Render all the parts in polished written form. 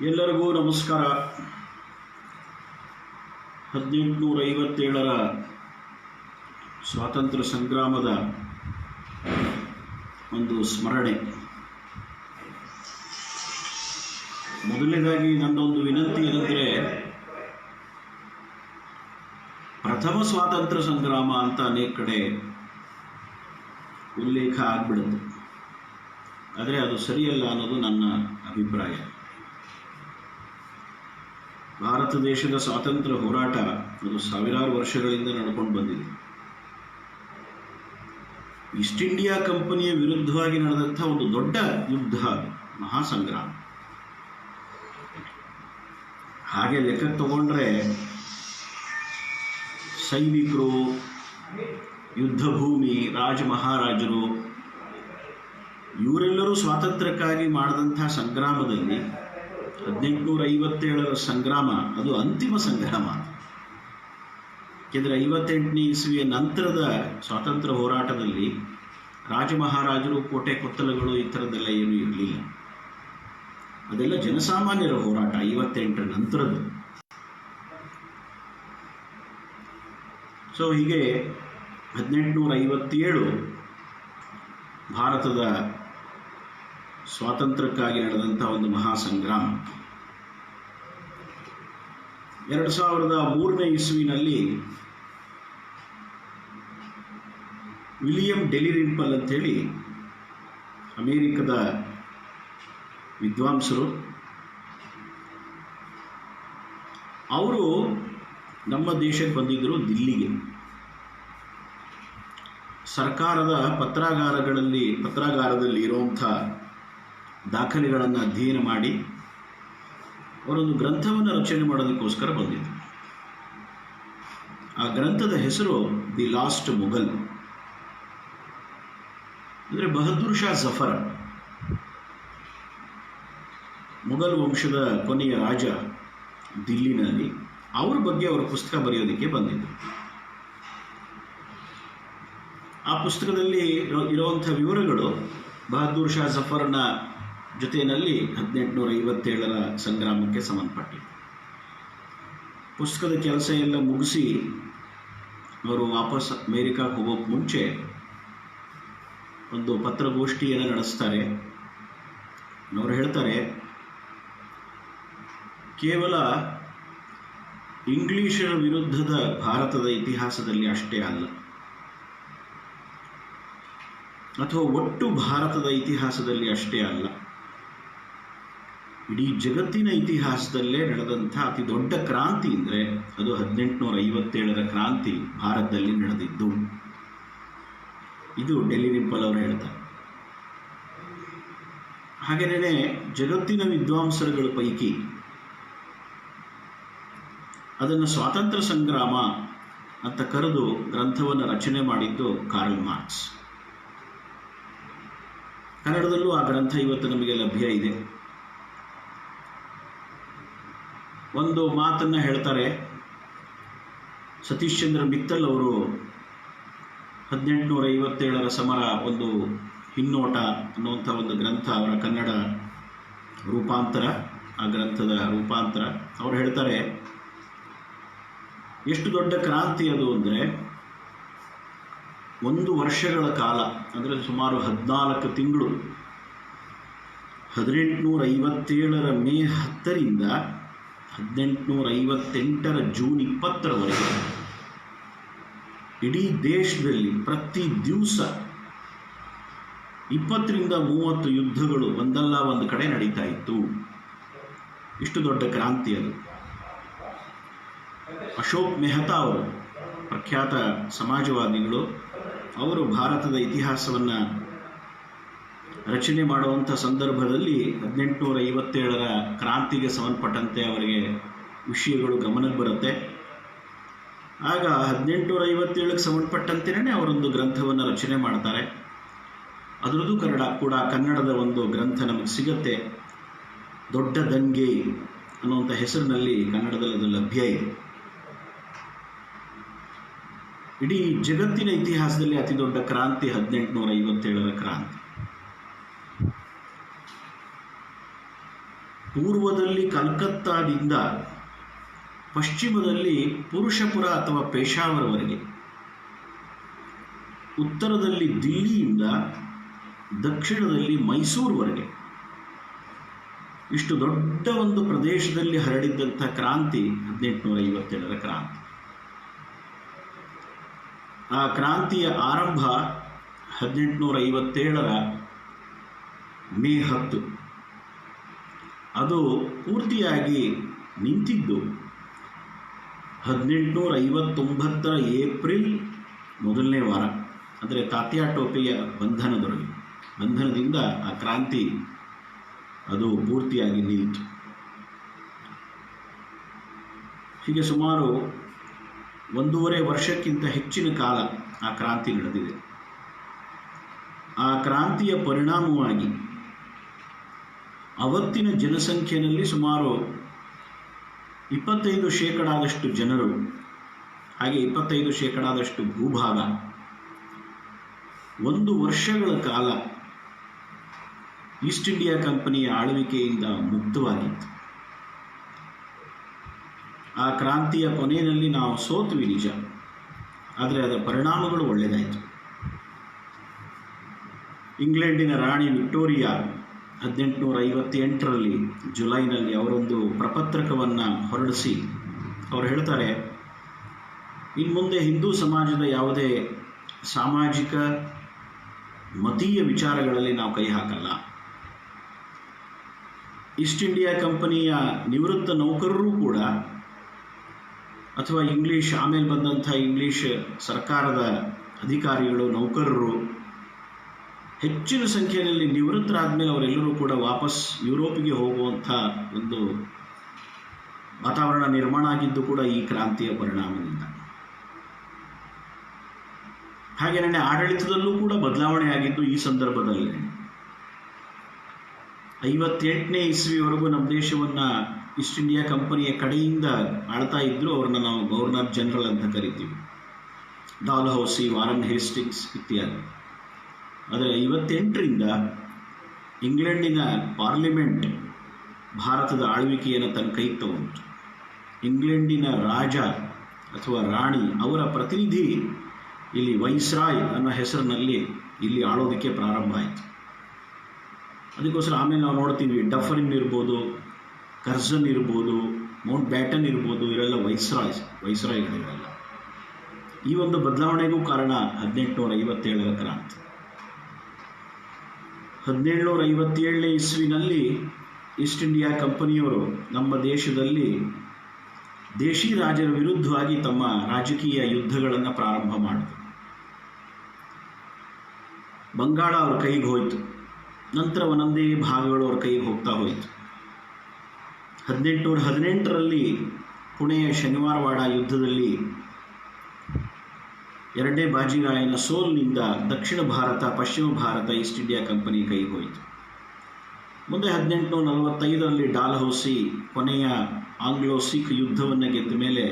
ಎಲ್ಲರಿಗೂ ನಮಸ್ಕಾರ. 1857ರ ಸ್ವಾತಂತ್ರ್ಯ ಸಂಗ್ರಾಮದ ಒಂದು ಸ್ಮರಣೆ. ಮೊದಲನೇದಾಗಿ ನನ್ನೊಂದು ವಿನಂತಿ ಏನೆಂದರೆ, ಪ್ರಥಮ ಸ್ವಾತಂತ್ರ್ಯ ಸಂಗ್ರಾಮ ಅಂತ ಅನೇಕ ಕಡೆ ಉಲ್ಲೇಖ ಆಗ್ಬಿಡುತ್ತೆ. ಆದರೆ ಅದು ಸರಿಯಲ್ಲ ಅನ್ನೋದು ನನ್ನ ಅಭಿಪ್ರಾಯ. ಭಾರತ ದೇಶದ ಸ್ವಾತಂತ್ರ್ಯ ಹೋರಾಟ ಅದು ಸಾವಿರಾರು ವರ್ಷಗಳಿಂದ ನಡ್ಕೊಂಡು ಬಂದಿದೆ. ಈಸ್ಟ್ ಇಂಡಿಯಾ ಕಂಪನಿಯ ವಿರುದ್ಧವಾಗಿ ನಡೆದಂಥ ಒಂದು ದೊಡ್ಡ ಯುದ್ಧ, ಮಹಾಸಂಗ್ರಾಮ. ಹಾಗೆ ಲೆಕ್ಕ ತಗೊಂಡ್ರೆ ಸೈನಿಕರು, ಯುದ್ಧ ಭೂಮಿ, ರಾಜ ಮಹಾರಾಜರು ಇವರೆಲ್ಲರೂ ಸ್ವಾತಂತ್ರ್ಯಕ್ಕಾಗಿ ಮಾಡಿದಂಥ ಸಂಗ್ರಾಮದಲ್ಲಿ 1857ರ ಸಂಗ್ರಾಮ ಅದು ಅಂತಿಮ ಸಂಗ್ರಾಮ. ಏಕೆಂದರೆ 58ನೇ ಇಸ್ವಿಯ ನಂತರದ ಸ್ವಾತಂತ್ರ್ಯ ಹೋರಾಟದಲ್ಲಿ ರಾಜ ಮಹಾರಾಜರು, ಕೋಟೆ ಕೊತ್ತಲಗಳು ಈ ಥರದ್ದೆಲ್ಲ ಏನೂ ಇರಲಿಲ್ಲ. ಅದೆಲ್ಲ ಜನಸಾಮಾನ್ಯರ ಹೋರಾಟ 58ರ ನಂತರದ್ದು. ಸೊ ಹೀಗೆ 1857 ಭಾರತದ ಸ್ವಾತಂತ್ರ್ಯಕ್ಕಾಗಿ ನಡೆದಂಥ ಒಂದು ಮಹಾಸಂಗ್ರಾಮ. 2003ನೇ ಇಸ್ವಿನಲ್ಲಿ ವಿಲಿಯಂ ಡೆಲಿರಿಂಪಲ್ ಅಂಥೇಳಿ ಅಮೇರಿಕದ ವಿದ್ವಾಂಸರು, ಅವರು ನಮ್ಮ ದೇಶಕ್ಕೆ ಬಂದಿದ್ದರು ದಿಲ್ಲಿಗೆ. ಸರ್ಕಾರದ ಪತ್ರಾಗಾರದಲ್ಲಿ ಇರುವಂಥ ದಾಖಲೆಗಳನ್ನು ಅಧ್ಯಯನ ಮಾಡಿ ಅವರೊಂದು ಗ್ರಂಥವನ್ನು ರಚನೆ ಮಾಡೋದಕ್ಕೋಸ್ಕರ ಬಂದಿದ್ದರು. ಆ ಗ್ರಂಥದ ಹೆಸರು ದಿ ಲಾಸ್ಟ್ ಮುಘಲ್. ಅಂದರೆ ಬಹದ್ದೂರ್ ಶಾ ಜಫರ್, ಮುಘಲ್ ವಂಶದ ಕೊನೆಯ ರಾಜ ದಿಲ್ಲಿನಲ್ಲಿ, ಅವ್ರ ಬಗ್ಗೆ ಅವರ ಪುಸ್ತಕ ಬರೆಯೋದಕ್ಕೆ ಬಂದಿದ್ದರು. ಆ ಪುಸ್ತಕದಲ್ಲಿ ಇರುವಂಥ ವಿವರಗಳು ಬಹದ್ದೂರ್ ಶಾ ಜಫರ್ನ ಜೊತೆಯಲ್ಲಿ 1857ರ ಸಂಗ್ರಾಮಕ್ಕೆ ಸಂಬಂಧಪಟ್ಟಿದೆ. ಪುಸ್ತಕದ ಕೆಲಸ ಎಲ್ಲ ಮುಗಿಸಿ ಅವರು ವಾಪಸ್ ಅಮೇರಿಕಾಗೆ ಹೋಗೋಕ್ಕೆ ಮುಂಚೆ ಒಂದು ಪತ್ರಗೋಷ್ಠಿಯನ್ನು ನಡೆಸ್ತಾರೆ. ಅವರು ಹೇಳ್ತಾರೆ, ಕೇವಲ ಇಂಗ್ಲಿಷರ ವಿರುದ್ಧದ ಭಾರತದ ಇತಿಹಾಸದಲ್ಲಿ ಅಷ್ಟೇ ಅಲ್ಲ, ಅಥವಾ ಒಟ್ಟು ಭಾರತದ ಇತಿಹಾಸದಲ್ಲಿ ಅಷ್ಟೇ ಅಲ್ಲ, ಇಡೀ ಜಗತ್ತಿನ ಇತಿಹಾಸದಲ್ಲೇ ನಡೆದಂಥ ಅತಿ ದೊಡ್ಡ ಕ್ರಾಂತಿ ಅಂದರೆ ಅದು 1857ರ ಕ್ರಾಂತಿ ಭಾರತದಲ್ಲಿ ನಡೆದಿದ್ದು. ಇದು ಡೆಲಿರಿಂಪಲ್ ಅವರು ಹೇಳ್ತಾರೆ. ಹಾಗೆಯೇ ಜಗತ್ತಿನ ವಿದ್ವಾಂಸರುಗಳ ಪೈಕಿ ಅದನ್ನು ಸ್ವಾತಂತ್ರ್ಯ ಸಂಗ್ರಾಮ ಅಂತ ಕರೆದು ಗ್ರಂಥವನ್ನು ರಚನೆ ಮಾಡಿದ್ದು ಕಾರ್ಲ್ ಮಾರ್ಕ್ಸ್. ಕನ್ನಡದಲ್ಲೂ ಆ ಗ್ರಂಥ ಇವತ್ತು ನಮಗೆ ಲಭ್ಯ ಇದೆ. ಒಂದು ಮಾತನ್ನು ಹೇಳ್ತಾರೆ, ಸತೀಶ್ ಚಂದ್ರ ಮಿತ್ತಲ್ ಅವರು 1857ರ ಸಮರ ಒಂದು ಹಿನ್ನೋಟ ಅನ್ನುವಂಥ ಒಂದು ಗ್ರಂಥ, ಅವರ ಕನ್ನಡ ರೂಪಾಂತರ, ಆ ಗ್ರಂಥದ ರೂಪಾಂತರ. ಅವರು ಹೇಳ್ತಾರೆ, ಎಷ್ಟು ದೊಡ್ಡ ಕ್ರಾಂತಿ ಅದು ಅಂದರೆ 1 ವರ್ಷಗಳ ಕಾಲ, ಅಂದರೆ ಸುಮಾರು 14 ತಿಂಗಳು, 1857ರ ಮೇ 10ರಿಂದ 1858ರ ಜೂನ್ 20ರವರೆಗೆ ಇಡೀ ದೇಶದಲ್ಲಿ ಪ್ರತಿ ದಿವಸ 20ರಿಂದ 30 ಯುದ್ಧಗಳು ಒಂದಲ್ಲ ಒಂದು ಕಡೆ ನಡೀತಾ ಇತ್ತು. ಇಷ್ಟು ದೊಡ್ಡ ಕ್ರಾಂತಿ ಅದು. ಅಶೋಕ್ ಮೆಹ್ತಾ ಅವರು, ಪ್ರಖ್ಯಾತ ಸಮಾಜವಾದಿಗಳು, ಅವರು ಭಾರತದ ಇತಿಹಾಸವನ್ನು ರಚನೆ ಮಾಡುವಂಥ ಸಂದರ್ಭದಲ್ಲಿ 1857ರ ಕ್ರಾಂತಿಗೆ ಸಂಬಂಧಪಟ್ಟಂತೆ ಅವರಿಗೆ ವಿಷಯಗಳು ಗಮನಕ್ಕೆ ಬರುತ್ತೆ. ಆಗ 1857ಕ್ಕೆ ಸಂಬಂಧಪಟ್ಟಂತೆಯೇ ಅವರೊಂದು ಗ್ರಂಥವನ್ನು ರಚನೆ ಮಾಡ್ತಾರೆ. ಅದರದ್ದು ಕನ್ನಡದ ಒಂದು ಗ್ರಂಥ ನಮಗೆ ಸಿಗುತ್ತೆ. ದೊಡ್ಡ ದಂಗೆ ಅನ್ನುವಂಥ ಹೆಸರಿನಲ್ಲಿ ಕನ್ನಡದಲ್ಲಿ ಅದು ಲಭ್ಯ ಇದೆ. ಇಡೀ ಜಗತ್ತಿನ ಇತಿಹಾಸದಲ್ಲಿ ಅತಿ ದೊಡ್ಡ ಕ್ರಾಂತಿ 1857ರ ಕ್ರಾಂತಿ. ಪೂರ್ವದಲ್ಲಿ ಕಲ್ಕತ್ತಾದಿಂದ ಪಶ್ಚಿಮದಲ್ಲಿ ಪುರುಷಪುರ ಅಥವಾ ಪೇಶಾವರ್ವರೆಗೆ, ಉತ್ತರದಲ್ಲಿ ದಿಲ್ಲಿಯಿಂದ ದಕ್ಷಿಣದಲ್ಲಿ ಮೈಸೂರುವರೆಗೆ ಇಷ್ಟು ದೊಡ್ಡ ಒಂದು ಪ್ರದೇಶದಲ್ಲಿ ಹರಡಿದ್ದಂಥ ಕ್ರಾಂತಿ 1857ರ ಕ್ರಾಂತಿ. ಆ ಕ್ರಾಂತಿಯ ಆರಂಭ 1857ರ ಮೇ 10. ಅದು ಪೂರ್ತಿಯಾಗಿ ನಿಂತಿದ್ದು 1859ರ ಏಪ್ರಿಲ್ ಮೊದಲನೇ ವಾರ, ಅಂದರೆ ತಾತ್ಯಾ ಟೋಪೆಯ ಬಂಧನದಿಂದ ಆ ಕ್ರಾಂತಿ ಅದು ಪೂರ್ತಿಯಾಗಿ ನಿಂತು. ಹೀಗೆ ಸುಮಾರು 1.5 ವರ್ಷಕ್ಕಿಂತ ಹೆಚ್ಚಿನ ಕಾಲ ಆ ಕ್ರಾಂತಿ ನಡೆದಿದೆ. ಆ ಕ್ರಾಂತಿಯ ಪರಿಣಾಮವಾಗಿ ಅವತ್ತಿನ ಜನಸಂಖ್ಯೆಯಲ್ಲಿ ಸುಮಾರು 25% ಜನರು, ಹಾಗೆ 25% ಭೂಭಾಗ 1 ವರ್ಷಗಳ ಕಾಲ ಈಸ್ಟ್ ಇಂಡಿಯಾ ಕಂಪನಿಯ ಆಳ್ವಿಕೆಯಿಂದ ಮುಕ್ತವಾಗಿತ್ತು. ಆ ಕ್ರಾಂತಿಯ ಕೊನೆಯಲ್ಲಿ ನಾವು ಸೋತ್ವಿ ನಿಜ, ಆದರೆ ಅದರ ಪರಿಣಾಮಗಳು ಒಳ್ಳೆಯದಾಯಿತು. ಇಂಗ್ಲೆಂಡಿನ ರಾಣಿ ವಿಕ್ಟೋರಿಯಾ 1858ರಲ್ಲಿ ಜುಲೈನಲ್ಲಿ ಅವರೊಂದು ಪ್ರಪತ್ರಕವನ್ನು ಹೊರಡಿಸಿ ಅವರು ಹೇಳ್ತಾರೆ, ಇನ್ನು ಮುಂದೆ ಹಿಂದೂ ಸಮಾಜದ ಯಾವುದೇ ಸಾಮಾಜಿಕ ಮತೀಯ ವಿಚಾರಗಳಲ್ಲಿ ನಾವು ಕೈ ಹಾಕಲ್ಲ. ಈಸ್ಟ್ ಇಂಡಿಯಾ ಕಂಪನಿಯ ನಿವೃತ್ತ ನೌಕರರು ಕೂಡ, ಅಥವಾ ಆಮೇಲೆ ಬಂದಂಥ ಇಂಗ್ಲಿಷ್ ಸರ್ಕಾರದ ಅಧಿಕಾರಿಗಳು, ನೌಕರರು ಹೆಚ್ಚಿನ ಸಂಖ್ಯೆಯಲ್ಲಿ ನಿವೃತ್ತರಾದಮೇಲೆ ಅವರೆಲ್ಲರೂ ಕೂಡ ವಾಪಸ್ ಯುರೋಪಿಗೆ ಹೋಗುವಂಥ ಒಂದು ವಾತಾವರಣ ನಿರ್ಮಾಣ ಆಗಿದ್ದು ಕೂಡ ಈ ಕ್ರಾಂತಿಯ ಪರಿಣಾಮದಿಂದ. ಹಾಗೆಯೇ ಆಡಳಿತದಲ್ಲೂ ಕೂಡ ಬದಲಾವಣೆ ಆಗಿದ್ದು ಈ ಸಂದರ್ಭದಲ್ಲಿ. 58ನೇ ಇಸ್ವಿವರೆಗೂ ನಮ್ಮ ದೇಶವನ್ನು ಈಸ್ಟ್ ಇಂಡಿಯಾ ಕಂಪನಿಯ ಕಡೆಯಿಂದ ಆಳ್ತಾ ಇದ್ದರು. ಅವ್ರನ್ನ ನಾವು ಗವರ್ನರ್ ಜನರಲ್ ಅಂತ ಕರಿತೀವಿ, ಡಾಲ್ಹೌಸಿ, ವಾರನ್ ಹೇಸ್ಟಿಂಗ್ಸ್ ಇತ್ಯಾದಿ. ಆದರೆ 58ರಿಂದ ಇಂಗ್ಲೆಂಡಿನ ಪಾರ್ಲಿಮೆಂಟ್ ಭಾರತದ ಆಳ್ವಿಕೆಯನ್ನು ತನ್ನ ಕೈಗೆ ತಗೊಂಡು, ಇಂಗ್ಲೆಂಡಿನ ರಾಜ ಅಥವಾ ರಾಣಿ ಅವರ ಪ್ರತಿನಿಧಿ ಇಲ್ಲಿ ವೈಸ್ರಾಯ್ ಅನ್ನೋ ಹೆಸರಿನಲ್ಲಿ ಇಲ್ಲಿ ಆಳೋದಕ್ಕೆ ಪ್ರಾರಂಭ ಆಯಿತು. ಅದಕ್ಕೋಸ್ಕರ ಆಮೇಲೆ ನಾವು ನೋಡ್ತೀವಿ, ಡಫರಿನ್ ಇರ್ಬೋದು, ಕರ್ಜನ್ ಇರ್ಬೋದು, ಮೌಂಟ್ ಬ್ಯಾಟನ್ ಇರ್ಬೋದು, ಇವರೆಲ್ಲ ವೈಸ್ರಾಯ್ಗಳಿರಲ್ಲ. ಈ ಒಂದು ಬದಲಾವಣೆಗೂ ಕಾರಣ 1857ರ ಕ್ರಾಂತಿ. 1757ನೇ ಇಸ್ವಿನಲ್ಲಿ ಈಸ್ಟ್ ಇಂಡಿಯಾ ಕಂಪನಿಯವರು ನಮ್ಮ ದೇಶದಲ್ಲಿ ದೇಶಿ ರಾಜರ ವಿರುದ್ಧವಾಗಿ ತಮ್ಮ ರಾಜಕೀಯ ಯುದ್ಧಗಳನ್ನು ಪ್ರಾರಂಭ ಮಾಡಿದರು. ಬಂಗಾಳ ಅವ್ರ ಕೈಗೆ ಹೋಯಿತು, ನಂತರ ಒಂದೊಂದೇ ಭಾಗಗಳು ಅವ್ರ ಕೈಗೆ ಹೋಗ್ತಾ ಹೋಯಿತು. 1818ರಲ್ಲಿ ಪುಣೆಯ ಶನಿವಾರವಾಡ ಯುದ್ಧದಲ್ಲಿ 2ನೇ ಬಾಜಿರಾಯನ ಸೋಲಿನಿಂದ ದಕ್ಷಿಣ ಭಾರತ, ಪಶ್ಚಿಮ ಭಾರತ ಈಸ್ಟ್ ಇಂಡಿಯಾ ಕಂಪನಿ ಕೈಗೆ ಹೋಯಿತು. ಮುಂದೆ 1845ರಲ್ಲಿ ಡಾಲ್ಹೌಸಿ ಕೊನೆಯ ಆಂಗ್ಲೋ ಸಿಖ್ ಯುದ್ಧವನ್ನು ಗೆದ್ದ ಮೇಲೆ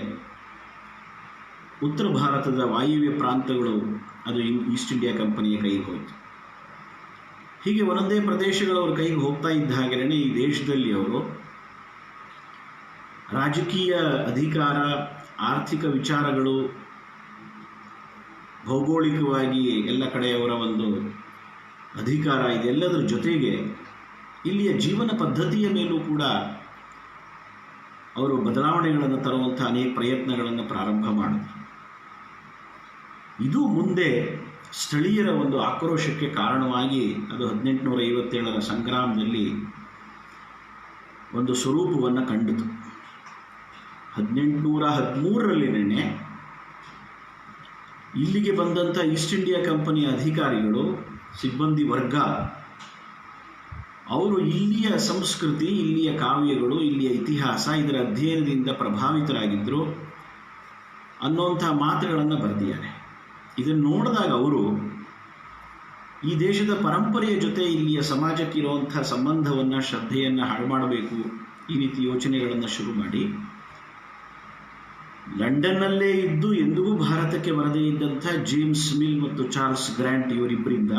ಉತ್ತರ ಭಾರತದ ವಾಯುವ್ಯ ಪ್ರಾಂತಗಳು ಅದು ಈಸ್ಟ್ ಇಂಡಿಯಾ ಕಂಪನಿಯ ಕೈಗೆ ಹೋಯಿತು. ಹೀಗೆ ಒಂದೊಂದೇ ಪ್ರದೇಶಗಳು ಅವ್ರ ಕೈಗೆ ಹೋಗ್ತಾ ಇದ್ದ ಹಾಗೆಯೇ ಈ ದೇಶದಲ್ಲಿ ಅವರು ರಾಜಕೀಯ ಅಧಿಕಾರ, ಆರ್ಥಿಕ ವಿಚಾರಗಳು, ಭೌಗೋಳಿಕವಾಗಿ ಎಲ್ಲ ಕಡೆಯವರ ಒಂದು ಅಧಿಕಾರ, ಇದೆಲ್ಲದರ ಜೊತೆಗೆ ಇಲ್ಲಿಯ ಜೀವನ ಪದ್ಧತಿಯ ಮೇಲೂ ಕೂಡ ಅವರು ಬದಲಾವಣೆಗಳನ್ನು ತರುವಂಥ ಅನೇಕ ಪ್ರಯತ್ನಗಳನ್ನು ಪ್ರಾರಂಭ ಮಾಡಿದರು. ಇದು ಮುಂದೆ ಸ್ಥಳೀಯರ ಒಂದು ಆಕ್ರೋಶಕ್ಕೆ ಕಾರಣವಾಗಿ ಅದು 1857ರ ಸಂಗ್ರಾಮದಲ್ಲಿ ಒಂದು ಸ್ವರೂಪವನ್ನು ಕಂಡಿತು. 1813ರಲ್ಲಿ ಇಲ್ಲಿಗೆ ಬಂದಂಥ ಈಸ್ಟ್ ಇಂಡಿಯಾ ಕಂಪನಿಯ ಅಧಿಕಾರಿಗಳು, ಸಿಬ್ಬಂದಿ ವರ್ಗ, ಅವರು ಇಲ್ಲಿಯ ಸಂಸ್ಕೃತಿ, ಇಲ್ಲಿಯ ಕಾವ್ಯಗಳು, ಇಲ್ಲಿಯ ಇತಿಹಾಸ, ಇದರ ಅಧ್ಯಯನದಿಂದ ಪ್ರಭಾವಿತರಾಗಿದ್ದರು ಅನ್ನೋಂಥ ಮಾತುಗಳನ್ನು ಬರೆದಿದ್ದಾರೆ. ಇದನ್ನು ನೋಡಿದಾಗ ಅವರು ಈ ದೇಶದ ಪರಂಪರೆಯ ಜೊತೆ ಇಲ್ಲಿಯ ಸಮಾಜಕ್ಕಿರುವಂಥ ಸಂಬಂಧವನ್ನು, ಶ್ರದ್ಧೆಯನ್ನು ಹಾಳು ಮಾಡಬೇಕು, ಈ ರೀತಿ ಯೋಚನೆಗಳನ್ನು ಶುರು ಮಾಡಿ ಲಂಡನ್ನಲ್ಲೇ ಇದ್ದು ಎಂದಿಗೂ ಭಾರತಕ್ಕೆ ಬರದೇ ಇದ್ದಂಥ ಜೇಮ್ಸ್ ಮಿಲ್ ಮತ್ತು ಚಾರ್ಲ್ಸ್ ಗ್ರ್ಯಾಂಟ್ ಇವರಿಬ್ಬರಿಂದ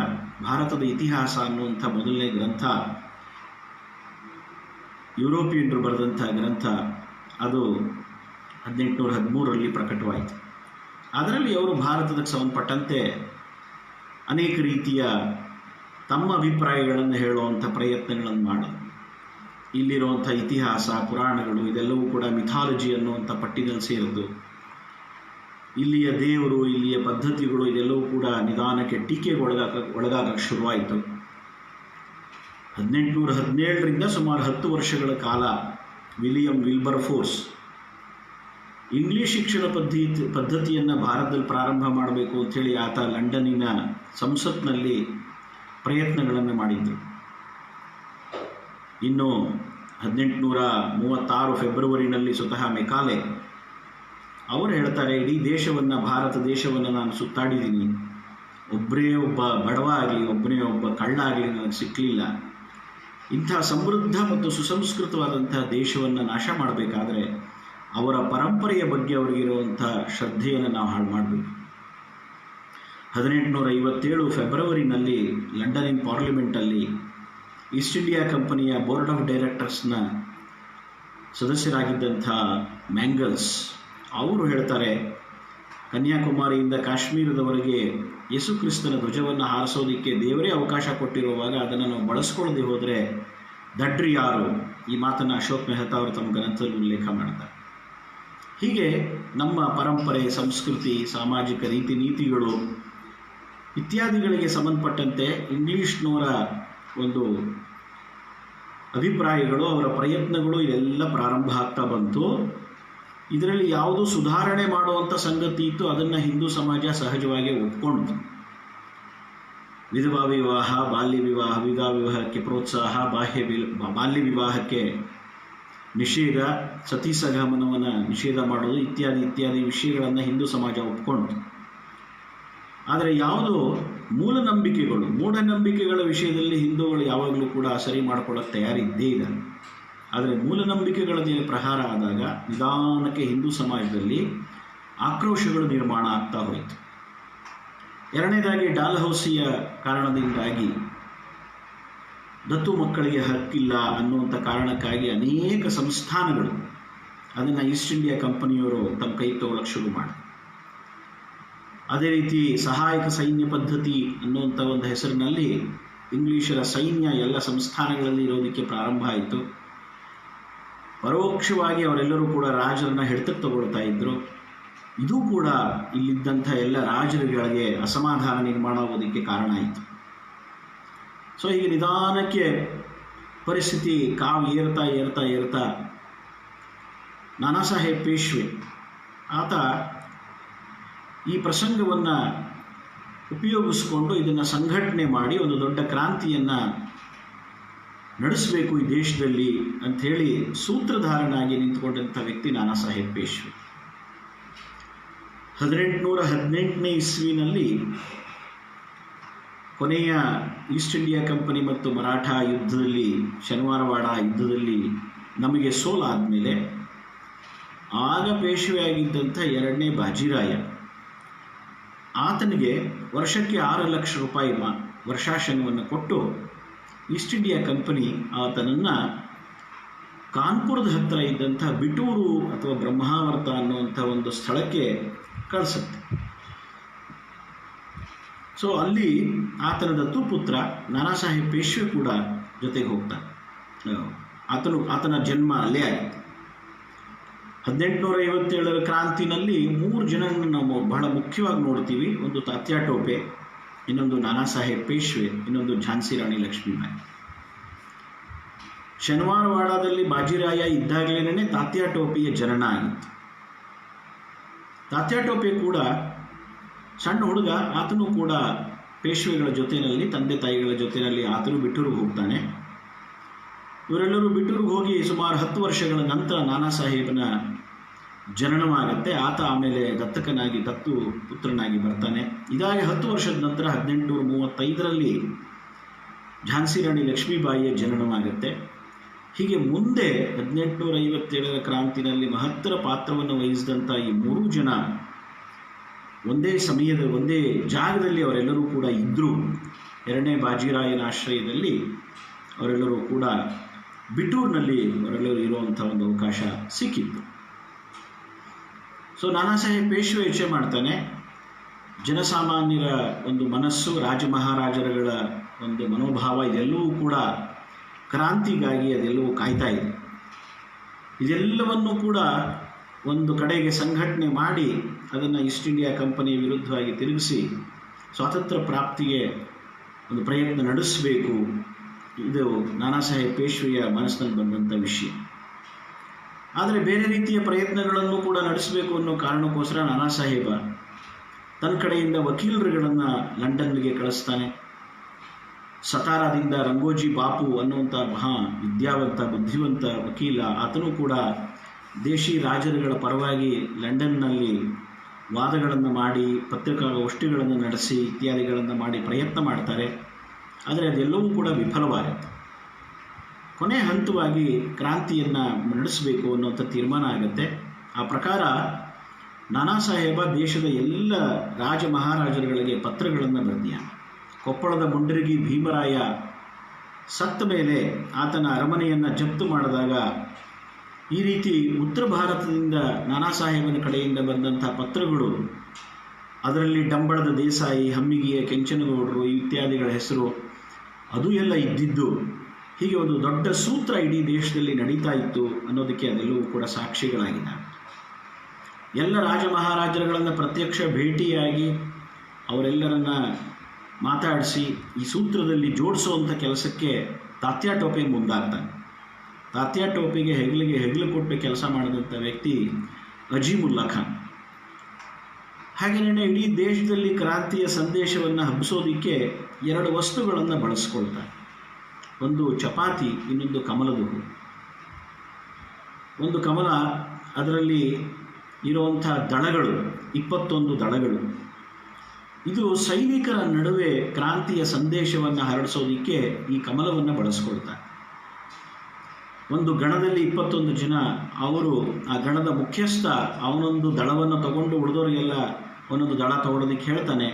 ಭಾರತದ ಇತಿಹಾಸ ಅನ್ನುವಂಥ ಮೊದಲನೇ ಗ್ರಂಥ ಯುರೋಪಿಯನ್ರು ಬರೆದಂಥ ಗ್ರಂಥ. ಅದು 1813ರಲ್ಲಿ ಪ್ರಕಟವಾಯಿತು. ಅದರಲ್ಲಿ ಅವರು ಭಾರತಕ್ಕೆ ಸಂಬಂಧಪಟ್ಟಂತೆ ಅನೇಕ ರೀತಿಯ ತಮ್ಮ ಅಭಿಪ್ರಾಯಗಳನ್ನು ಹೇಳುವಂಥ ಪ್ರಯತ್ನಗಳನ್ನು ಮಾಡೋದು. ಇಲ್ಲಿರುವಂಥ ಇತಿಹಾಸ, ಪುರಾಣಗಳು ಇದೆಲ್ಲವೂ ಕೂಡ ಮಿಥಾಲಜಿ ಅನ್ನುವಂಥ ಪಟ್ಟಿನಲ್ಲಿ ಸೇರಿದ್ದು. ಇಲ್ಲಿಯ ದೇವರು, ಇಲ್ಲಿಯ ಪದ್ಧತಿಗಳು ಇದೆಲ್ಲವೂ ಕೂಡ ನಿಧಾನಕ್ಕೆ ಟೀಕೆಗೆ ಒಳಗಾಗಕ್ಕೆ ಶುರುವಾಯಿತು. 1817ರಿಂದ ಸುಮಾರು 10 ವರ್ಷಗಳ ಕಾಲ ವಿಲಿಯಂ ವಿಲ್ಬರ್ಫೋರ್ಸ್ ಇಂಗ್ಲಿಷ್ ಶಿಕ್ಷಣ ಪದ್ಧತಿಯನ್ನು ಭಾರತದಲ್ಲಿ ಪ್ರಾರಂಭ ಮಾಡಬೇಕು ಅಂಥೇಳಿ ಆತ ಲಂಡನ್ನಿನ ಸಂಸತ್ನಲ್ಲಿ ಪ್ರಯತ್ನಗಳನ್ನು ಮಾಡಿದ್ರು. ಇನ್ನು 1836 ಫೆಬ್ರವರಿನಲ್ಲಿ ಸ್ವತಃ ಮೆಕಾಲೆ ಅವರು ಹೇಳ್ತಾರೆ, ಇಡೀ ದೇಶವನ್ನು, ಭಾರತ ದೇಶವನ್ನು ನಾನು ಸುತ್ತಾಡಿದ್ದೀನಿ, ಒಬ್ಬರೇ ಒಬ್ಬ ಬಡವ ಆಗಲಿ, ಒಬ್ಬನೇ ಒಬ್ಬ ಕಳ್ಳ ಆಗಲಿ ನನಗೆ ಸಿಕ್ಕಲಿಲ್ಲ. ಇಂಥ ಸಮೃದ್ಧ ಮತ್ತು ಸುಸಂಸ್ಕೃತವಾದಂಥ ದೇಶವನ್ನು ನಾಶ ಮಾಡಬೇಕಾದ್ರೆ ಅವರ ಪರಂಪರೆಯ ಬಗ್ಗೆ ಅವರಿಗಿರುವಂಥ ಶ್ರದ್ಧೆಯನ್ನು ನಾವು ಹಾಳು ಮಾಡಬೇಕು. 1857 ಫೆಬ್ರವರಿನಲ್ಲಿ ಲಂಡನ್ನಿನ ಪಾರ್ಲಿಮೆಂಟಲ್ಲಿ ಈಸ್ಟ್ ಇಂಡಿಯಾ ಕಂಪನಿಯ ಬೋರ್ಡ್ ಆಫ್ ಡೈರೆಕ್ಟರ್ಸ್ನ ಸದಸ್ಯರಾಗಿದ್ದಂಥ ಮ್ಯಾಂಗಲ್ಸ್ ಅವರು ಹೇಳ್ತಾರೆ, ಕನ್ಯಾಕುಮಾರಿಯಿಂದ ಕಾಶ್ಮೀರದವರೆಗೆ ಯೇಸು ಕ್ರಿಸ್ತನ ಧ್ವಜವನ್ನು ಹಾರಿಸೋದಕ್ಕೆ ದೇವರೇ ಅವಕಾಶ ಕೊಟ್ಟಿರುವಾಗ ಅದನ್ನು ನಾವು ಬಳಸ್ಕೊಳ್ಳದೆ ಹೋದರೆ ದಡ್ರಿ ಯಾರು? ಈ ಮಾತನ್ನು ಅಶೋಕ್ ಮೆಹ್ತಾ ಅವರು ತಮ್ಮ ಗ್ರಂಥದಲ್ಲಿ ಉಲ್ಲೇಖ ಮಾಡ್ತಾರೆ. ಹೀಗೆ ನಮ್ಮ ಪರಂಪರೆ, ಸಂಸ್ಕೃತಿ, ಸಾಮಾಜಿಕ ರೀತಿ ನೀತಿಗಳು ಇತ್ಯಾದಿಗಳಿಗೆ ಸಂಬಂಧಪಟ್ಟಂತೆ ಇಂಗ್ಲಿಷ್ನವರ ಒಂದು ಅಭಿಪ್ರಾಯಗಳು, ಅವರ ಪ್ರಯತ್ನಗಳು ಇದೆಲ್ಲ ಪ್ರಾರಂಭ ಆಗ್ತಾ ಬಂತು. ಇದರಲ್ಲಿ ಯಾವುದು ಸುಧಾರಣೆ ಮಾಡುವಂಥ ಸಂಗತಿ ಇತ್ತು ಅದನ್ನು ಹಿಂದೂ ಸಮಾಜ ಸಹಜವಾಗಿ ಒಪ್ಕೊಂಡು ವಿಧವಾ ವಿವಾಹ, ಬಾಲ್ಯ ವಿವಾಹ, ವಿವಾಹಕ್ಕೆ ಪ್ರೋತ್ಸಾಹ, ಬಾಲ್ಯ ವಿವಾಹಕ್ಕೆ ನಿಷೇಧ, ಸತಿ ಸಹಗಮನವನ್ನು ನಿಷೇಧ ಮಾಡೋದು ಇತ್ಯಾದಿ ವಿಷಯಗಳನ್ನು ಹಿಂದೂ ಸಮಾಜ ಒಪ್ಕೊಂಡು. ಆದರೆ ಯಾವುದು ಮೂಢನಂಬಿಕೆಗಳು, ಮೂಢನಂಬಿಕೆಗಳ ವಿಷಯದಲ್ಲಿ ಹಿಂದೂಗಳು ಯಾವಾಗಲೂ ಕೂಡ ಸರಿ ಮಾಡ್ಕೊಳ್ಳೋಕ್ಕೆ ತಯಾರಿದ್ದೇ ಇದೆ. ಆದರೆ ಮೂಢನಂಬಿಕೆಗಳ ಮೇಲೆ ಪ್ರಹಾರ ಆದಾಗ ನಿಧಾನಕ್ಕೆ ಹಿಂದೂ ಸಮಾಜದಲ್ಲಿ ಆಕ್ರೋಶಗಳು ನಿರ್ಮಾಣ ಆಗ್ತಾ ಹೋಯಿತು. ಎರಡನೇದಾಗಿ ಡಾಲ್ಹೌಸಿಯ ಕಾರಣದಿಂದಾಗಿ ದತ್ತು ಮಕ್ಕಳಿಗೆ ಹಕ್ಕಿಲ್ಲ ಅನ್ನುವಂಥ ಕಾರಣಕ್ಕಾಗಿ ಅನೇಕ ಸಂಸ್ಥಾನಗಳು ಅದನ್ನು ಈಸ್ಟ್ ಇಂಡಿಯಾ ಕಂಪನಿಯವರು ತಮ್ಮ ಕೈ ತಗೊಳ್ಳೋಕ್ಕೆ ಶುರು ಮಾಡಿ. ಅದೇ ರೀತಿ ಸಹಾಯಕ ಸೈನ್ಯ ಪದ್ಧತಿ ಅನ್ನುವಂಥ ಒಂದು ಹೆಸರಿನಲ್ಲಿ ಇಂಗ್ಲಿಷರ ಸೈನ್ಯ ಎಲ್ಲ ಸಂಸ್ಥಾನಗಳಲ್ಲಿ ಇರೋದಕ್ಕೆ ಪ್ರಾರಂಭ ಆಯಿತು. ಪರೋಕ್ಷವಾಗಿ ಅವರೆಲ್ಲರೂ ಕೂಡ ರಾಜರನ್ನ ಹಿಡಿತಕ್ಕೆ ತಗೊಳ್ತಾ ಇದ್ದರು. ಇದು ಕೂಡ ಇಲ್ಲಿದ್ದಂಥ ಎಲ್ಲ ರಾಜರುಗಳಿಗೆ ಅಸಮಾಧಾನ ನಿರ್ಮಾಣ ಆಗೋದಕ್ಕೆ ಕಾರಣ ಆಯಿತು. ಸೊ ಹೀಗೆ ನಿಧಾನಕ್ಕೆ ಪರಿಸ್ಥಿತಿ ಕಾವು ಏರ್ತಾ ನಾನಾ ಸಾಹೇಬ್ ಪೇಶ್ವೆ ಆತ ಈ ಪ್ರಸಂಗವನ್ನು ಉಪಯೋಗಿಸಿಕೊಂಡು ಇದನ್ನು ಸಂಘಟನೆ ಮಾಡಿ ಒಂದು ದೊಡ್ಡ ಕ್ರಾಂತಿಯನ್ನು ನಡೆಸಬೇಕು ಈ ದೇಶದಲ್ಲಿ ಅಂಥೇಳಿ ಸೂತ್ರಧಾರನಾಗಿ ನಿಂತುಕೊಂಡಂಥ ವ್ಯಕ್ತಿ ನಾನಾ ಸಾಹೇಬ್ ಪೇಶ್ವೆ. 1818ನೇ ಇಸ್ವಿನಲ್ಲಿ ಕೊನೆಯ ಈಸ್ಟ್ ಇಂಡಿಯಾ ಕಂಪನಿ ಮತ್ತು ಮರಾಠ ಯುದ್ಧದಲ್ಲಿ, ಶನಿವಾರವಾಡ ಯುದ್ಧದಲ್ಲಿ ನಮಗೆ ಸೋಲಾದಮೇಲೆ ಆಗ ಪೇಶ್ವೆ ಆಗಿದ್ದಂಥ 2ನೇ ಬಾಜಿರಾಯ ಆತನಿಗೆ ವರ್ಷಕ್ಕೆ 6 ಲಕ್ಷ ರೂಪಾಯಿ ವರ್ಷಾಶನವನ್ನು ಕೊಟ್ಟು ಈಸ್ಟ್ ಇಂಡಿಯಾ ಕಂಪನಿ ಆತನನ್ನು ಕಾನ್ಪುರದ ಹತ್ತಿರ ಇದ್ದಂಥ ಬಿಟೂರು ಅಥವಾ ಬ್ರಹ್ಮಾವರ್ತ ಅನ್ನುವಂಥ ಒಂದು ಸ್ಥಳಕ್ಕೆ ಕಳಿಸುತ್ತೆ. ಸೊ ಅಲ್ಲಿ ಆತನ ದತ್ತುಪುತ್ರ ನಾನಾ ಸಾಹೇಬ್ ಪೇಶ್ವೆ ಕೂಡ ಜೊತೆಗೆ ಹೋಗ್ತಾನೆ. ಆತನ ಜನ್ಮ ಅಲ್ಲೇ ಆಯಿತು. 1857ರ ಕ್ರಾಂತಿನಲ್ಲಿ 3 ಜನರನ್ನು ನಾವು ಬಹಳ ಮುಖ್ಯವಾಗಿ ನೋಡ್ತೀವಿ. ಒಂದು ತಾತ್ಯಾ ಟೋಪೆ, ಇನ್ನೊಂದು ನಾನಾ ಸಾಹೇಬ್ ಪೇಶ್ವೆ, ಇನ್ನೊಂದು ಝಾನ್ಸಿ ರಾಣಿ ಲಕ್ಷ್ಮೀಬಾಯಿ. ಶನಿವಾರವಾಡದಲ್ಲಿ ಬಾಜಿರಾಯ ಇದ್ದಾಗಲೇ ತಾತ್ಯಾ ಟೋಪೆಯ ಜನನ ಆಗಿತ್ತು. ತಾತ್ಯಾ ಟೋಪೆ ಕೂಡ ಸಣ್ಣ ಹುಡುಗ, ಆತನು ಕೂಡ ಪೇಶ್ವೆಗಳ ಜೊತೆಯಲ್ಲಿ, ತಂದೆ ತಾಯಿಗಳ ಜೊತೆಯಲ್ಲಿ ಆತನು ಬಿಟ್ಟೂರಿಗೆ ಹೋಗ್ತಾನೆ. ಇವರೆಲ್ಲರೂ ಬಿಟ್ಟೂರಿಗೆ ಹೋಗಿ ಸುಮಾರು 10 ವರ್ಷಗಳ ನಂತರ ನಾನಾ ಸಾಹೇಬನ ಜನನವಾಗುತ್ತೆ. ಆತ ಆಮೇಲೆ ದತ್ತು ಪುತ್ರನಾಗಿ ಬರ್ತಾನೆ. ಇದಾಗಿ 10 ವರ್ಷದ ನಂತರ 1835ರಲ್ಲಿ ಝಾನ್ಸಿ ರಾಣಿ ಲಕ್ಷ್ಮೀಬಾಯಿಯ ಜನನವಾಗುತ್ತೆ. ಹೀಗೆ ಮುಂದೆ 1857ರ ಕ್ರಾಂತಿನಲ್ಲಿ ಮಹತ್ತರ ಪಾತ್ರವನ್ನು ವಹಿಸಿದಂಥ ಈ 3 ಜನ ಒಂದೇ ಜಾಗದಲ್ಲಿ ಅವರೆಲ್ಲರೂ ಕೂಡ ಇದ್ದರು. 2ನೇ ಬಾಜಿರಾಯನ ಆಶ್ರಯದಲ್ಲಿ ಅವರೆಲ್ಲರೂ ಕೂಡ ಬಿಟೂರ್ನಲ್ಲಿ ಹೊರಗಡೆ ಇರುವಂಥ ಒಂದು ಅವಕಾಶ ಸಿಕ್ಕಿತ್ತು. ಸೊ ನಾನಾ ಸಾಹೇಬ್ ಪೇಶ್ವೆ ಯೋಚನೆ ಮಾಡ್ತಾನೆ, ಜನಸಾಮಾನ್ಯರ ಒಂದು ಮನಸ್ಸು, ರಾಜ ಮಹಾರಾಜರುಗಳ ಒಂದು ಮನೋಭಾವ ಇದೆಲ್ಲವೂ ಕೂಡ ಕ್ರಾಂತಿಗಾಗಿ ಅದೆಲ್ಲವೂ ಕಾಯ್ತಾ ಇದೆ. ಇದೆಲ್ಲವನ್ನು ಕೂಡ ಒಂದು ಕಡೆಗೆ ಸಂಘಟನೆ ಮಾಡಿ ಅದನ್ನು ಈಸ್ಟ್ ಇಂಡಿಯಾ ಕಂಪನಿಯ ವಿರುದ್ಧವಾಗಿ ತಿರುಗಿಸಿ ಸ್ವಾತಂತ್ರ್ಯ ಪ್ರಾಪ್ತಿಗೆ ಒಂದು ಪ್ರಯತ್ನ ನಡೆಸಬೇಕು. ಇದು ನಾನಾ ಸಾಹೇಬ್ ಪೇಶ್ವೆಯ ಮನಸ್ಸಿನಲ್ಲಿ ಬಂದಂಥ ವಿಷಯ. ಆದರೆ ಬೇರೆ ರೀತಿಯ ಪ್ರಯತ್ನಗಳನ್ನು ಕೂಡ ನಡೆಸಬೇಕು ಅನ್ನೋ ಕಾರಣಕ್ಕೋಸ್ಕರ ನಾನಾ ಸಾಹೇಬ ತನ್ನ ಕಡೆಯಿಂದ ವಕೀಲರುಗಳನ್ನು ಲಂಡನ್ಗೆ ಕಳಿಸ್ತಾನೆ. ಸತಾರಾದಿಂದ ರಂಗೋಜಿ ಬಾಪು ಅನ್ನುವಂಥ ಮಹಾ ವಿದ್ಯಾವಂತ ಬುದ್ಧಿವಂತ ವಕೀಲ, ಆತನೂ ಕೂಡ ದೇಶಿ ರಾಜರುಗಳ ಪರವಾಗಿ ಲಂಡನ್ನಲ್ಲಿ ವಾದಗಳನ್ನು ಮಾಡಿ ಪತ್ರಿಕಾಗೋಷ್ಠಿಗಳನ್ನು ನಡೆಸಿ ಇತ್ಯಾದಿಗಳನ್ನು ಮಾಡಿ ಪ್ರಯತ್ನ ಮಾಡ್ತಾರೆ. ಆದರೆ ಅದೆಲ್ಲವೂ ಕೂಡ ವಿಫಲವಾಗುತ್ತೆ. ಕೊನೆ ಹಂತವಾಗಿ ಕ್ರಾಂತಿಯನ್ನು ನಡೆಸಬೇಕು ಅನ್ನುವಂಥ ತೀರ್ಮಾನ ಆಗುತ್ತೆ. ಆ ಪ್ರಕಾರ ನಾನಾ ಸಾಹೇಬ ದೇಶದ ಎಲ್ಲ ರಾಜ ಮಹಾರಾಜರುಗಳಿಗೆ ಪತ್ರಗಳನ್ನು ಬರೆದಿಯಾನೆ. ಕೊಪ್ಪಳದ ಮುಂಡರಗಿ ಭೀಮರಾಯ ಸತ್ತ ಮೇಲೆ ಆತನ ಅರಮನೆಯನ್ನು ಜಪ್ತು ಮಾಡಿದಾಗ ಈ ರೀತಿ ಉತ್ತರ ಭಾರತದಿಂದ ನಾನಾ ಸಾಹೇಬನ ಕಡೆಯಿಂದ ಬಂದಂಥ ಪತ್ರಗಳು, ಅದರಲ್ಲಿ ಡಂಬಳದ ದೇಸಾಯಿ, ಹಮ್ಮಿಗಿಯ ಕೆಂಚನಗೌಡರು ಇತ್ಯಾದಿಗಳ ಹೆಸರು ಅದು ಎಲ್ಲ ಇದ್ದಿದ್ದು, ಹೀಗೆ ಒಂದು ದೊಡ್ಡ ಸೂತ್ರ ಇಡೀ ದೇಶದಲ್ಲಿ ನಡೀತಾ ಇತ್ತು ಅನ್ನೋದಕ್ಕೆ ಅದೆಲ್ಲವೂ ಕೂಡ ಸಾಕ್ಷಿಗಳಾಗಿದ್ದಾವೆ. ಎಲ್ಲ ರಾಜ ಮಹಾರಾಜರುಗಳನ್ನು ಪ್ರತ್ಯಕ್ಷ ಭೇಟಿಯಾಗಿ ಅವರೆಲ್ಲರನ್ನ ಮಾತಾಡಿಸಿ ಈ ಸೂತ್ರದಲ್ಲಿ ಜೋಡಿಸುವಂಥ ಕೆಲಸಕ್ಕೆ ತಾತ್ಯಾ ಟೋಪೆ ಮುಂದಾಗ್ತಾನೆ. ತಾತ್ಯಾ ಟೋಪಿಗೆ ಹೆಗಲು ಕೊಟ್ಟು ಕೆಲಸ ಮಾಡಿದಂಥ ವ್ಯಕ್ತಿ ಅಜೀಮುಲ್ಲಾ ಖಾನ್. ಹಾಗೆಯೇ ಇಡೀ ದೇಶದಲ್ಲಿ ಕ್ರಾಂತಿಯ ಸಂದೇಶವನ್ನು ಹಬ್ಬಿಸೋದಕ್ಕೆ 2 ವಸ್ತುಗಳನ್ನು ಬಳಸ್ಕೊಳ್ತಾರೆ. ಒಂದು ಚಪಾತಿ, ಇನ್ನೊಂದು ಕಮಲದ ಹೂ. ಒಂದು ಕಮಲ, ಅದರಲ್ಲಿ ಇರುವಂಥ ದಳಗಳು 21 ದಳಗಳು. ಇದು ಸೈನಿಕರ ನಡುವೆ ಕ್ರಾಂತಿಯ ಸಂದೇಶವನ್ನು ಹರಡಿಸೋದಕ್ಕೆ ಈ ಕಮಲವನ್ನು ಬಳಸ್ಕೊಳ್ತಾರೆ. ಒಂದು ಗಣದಲ್ಲಿ 21 ಜನ, ಅವರು ಆ ಗಣದ ಮುಖ್ಯಸ್ಥ ಅವನೊಂದು ದಳವನ್ನು ತಗೊಂಡು ಉಳಿದವರಿಗೆಲ್ಲ ಒಂದೊಂದು ದಳ ತಗೊಳ್ಳೋದಕ್ಕೆ ಹೇಳ್ತಾನೆ.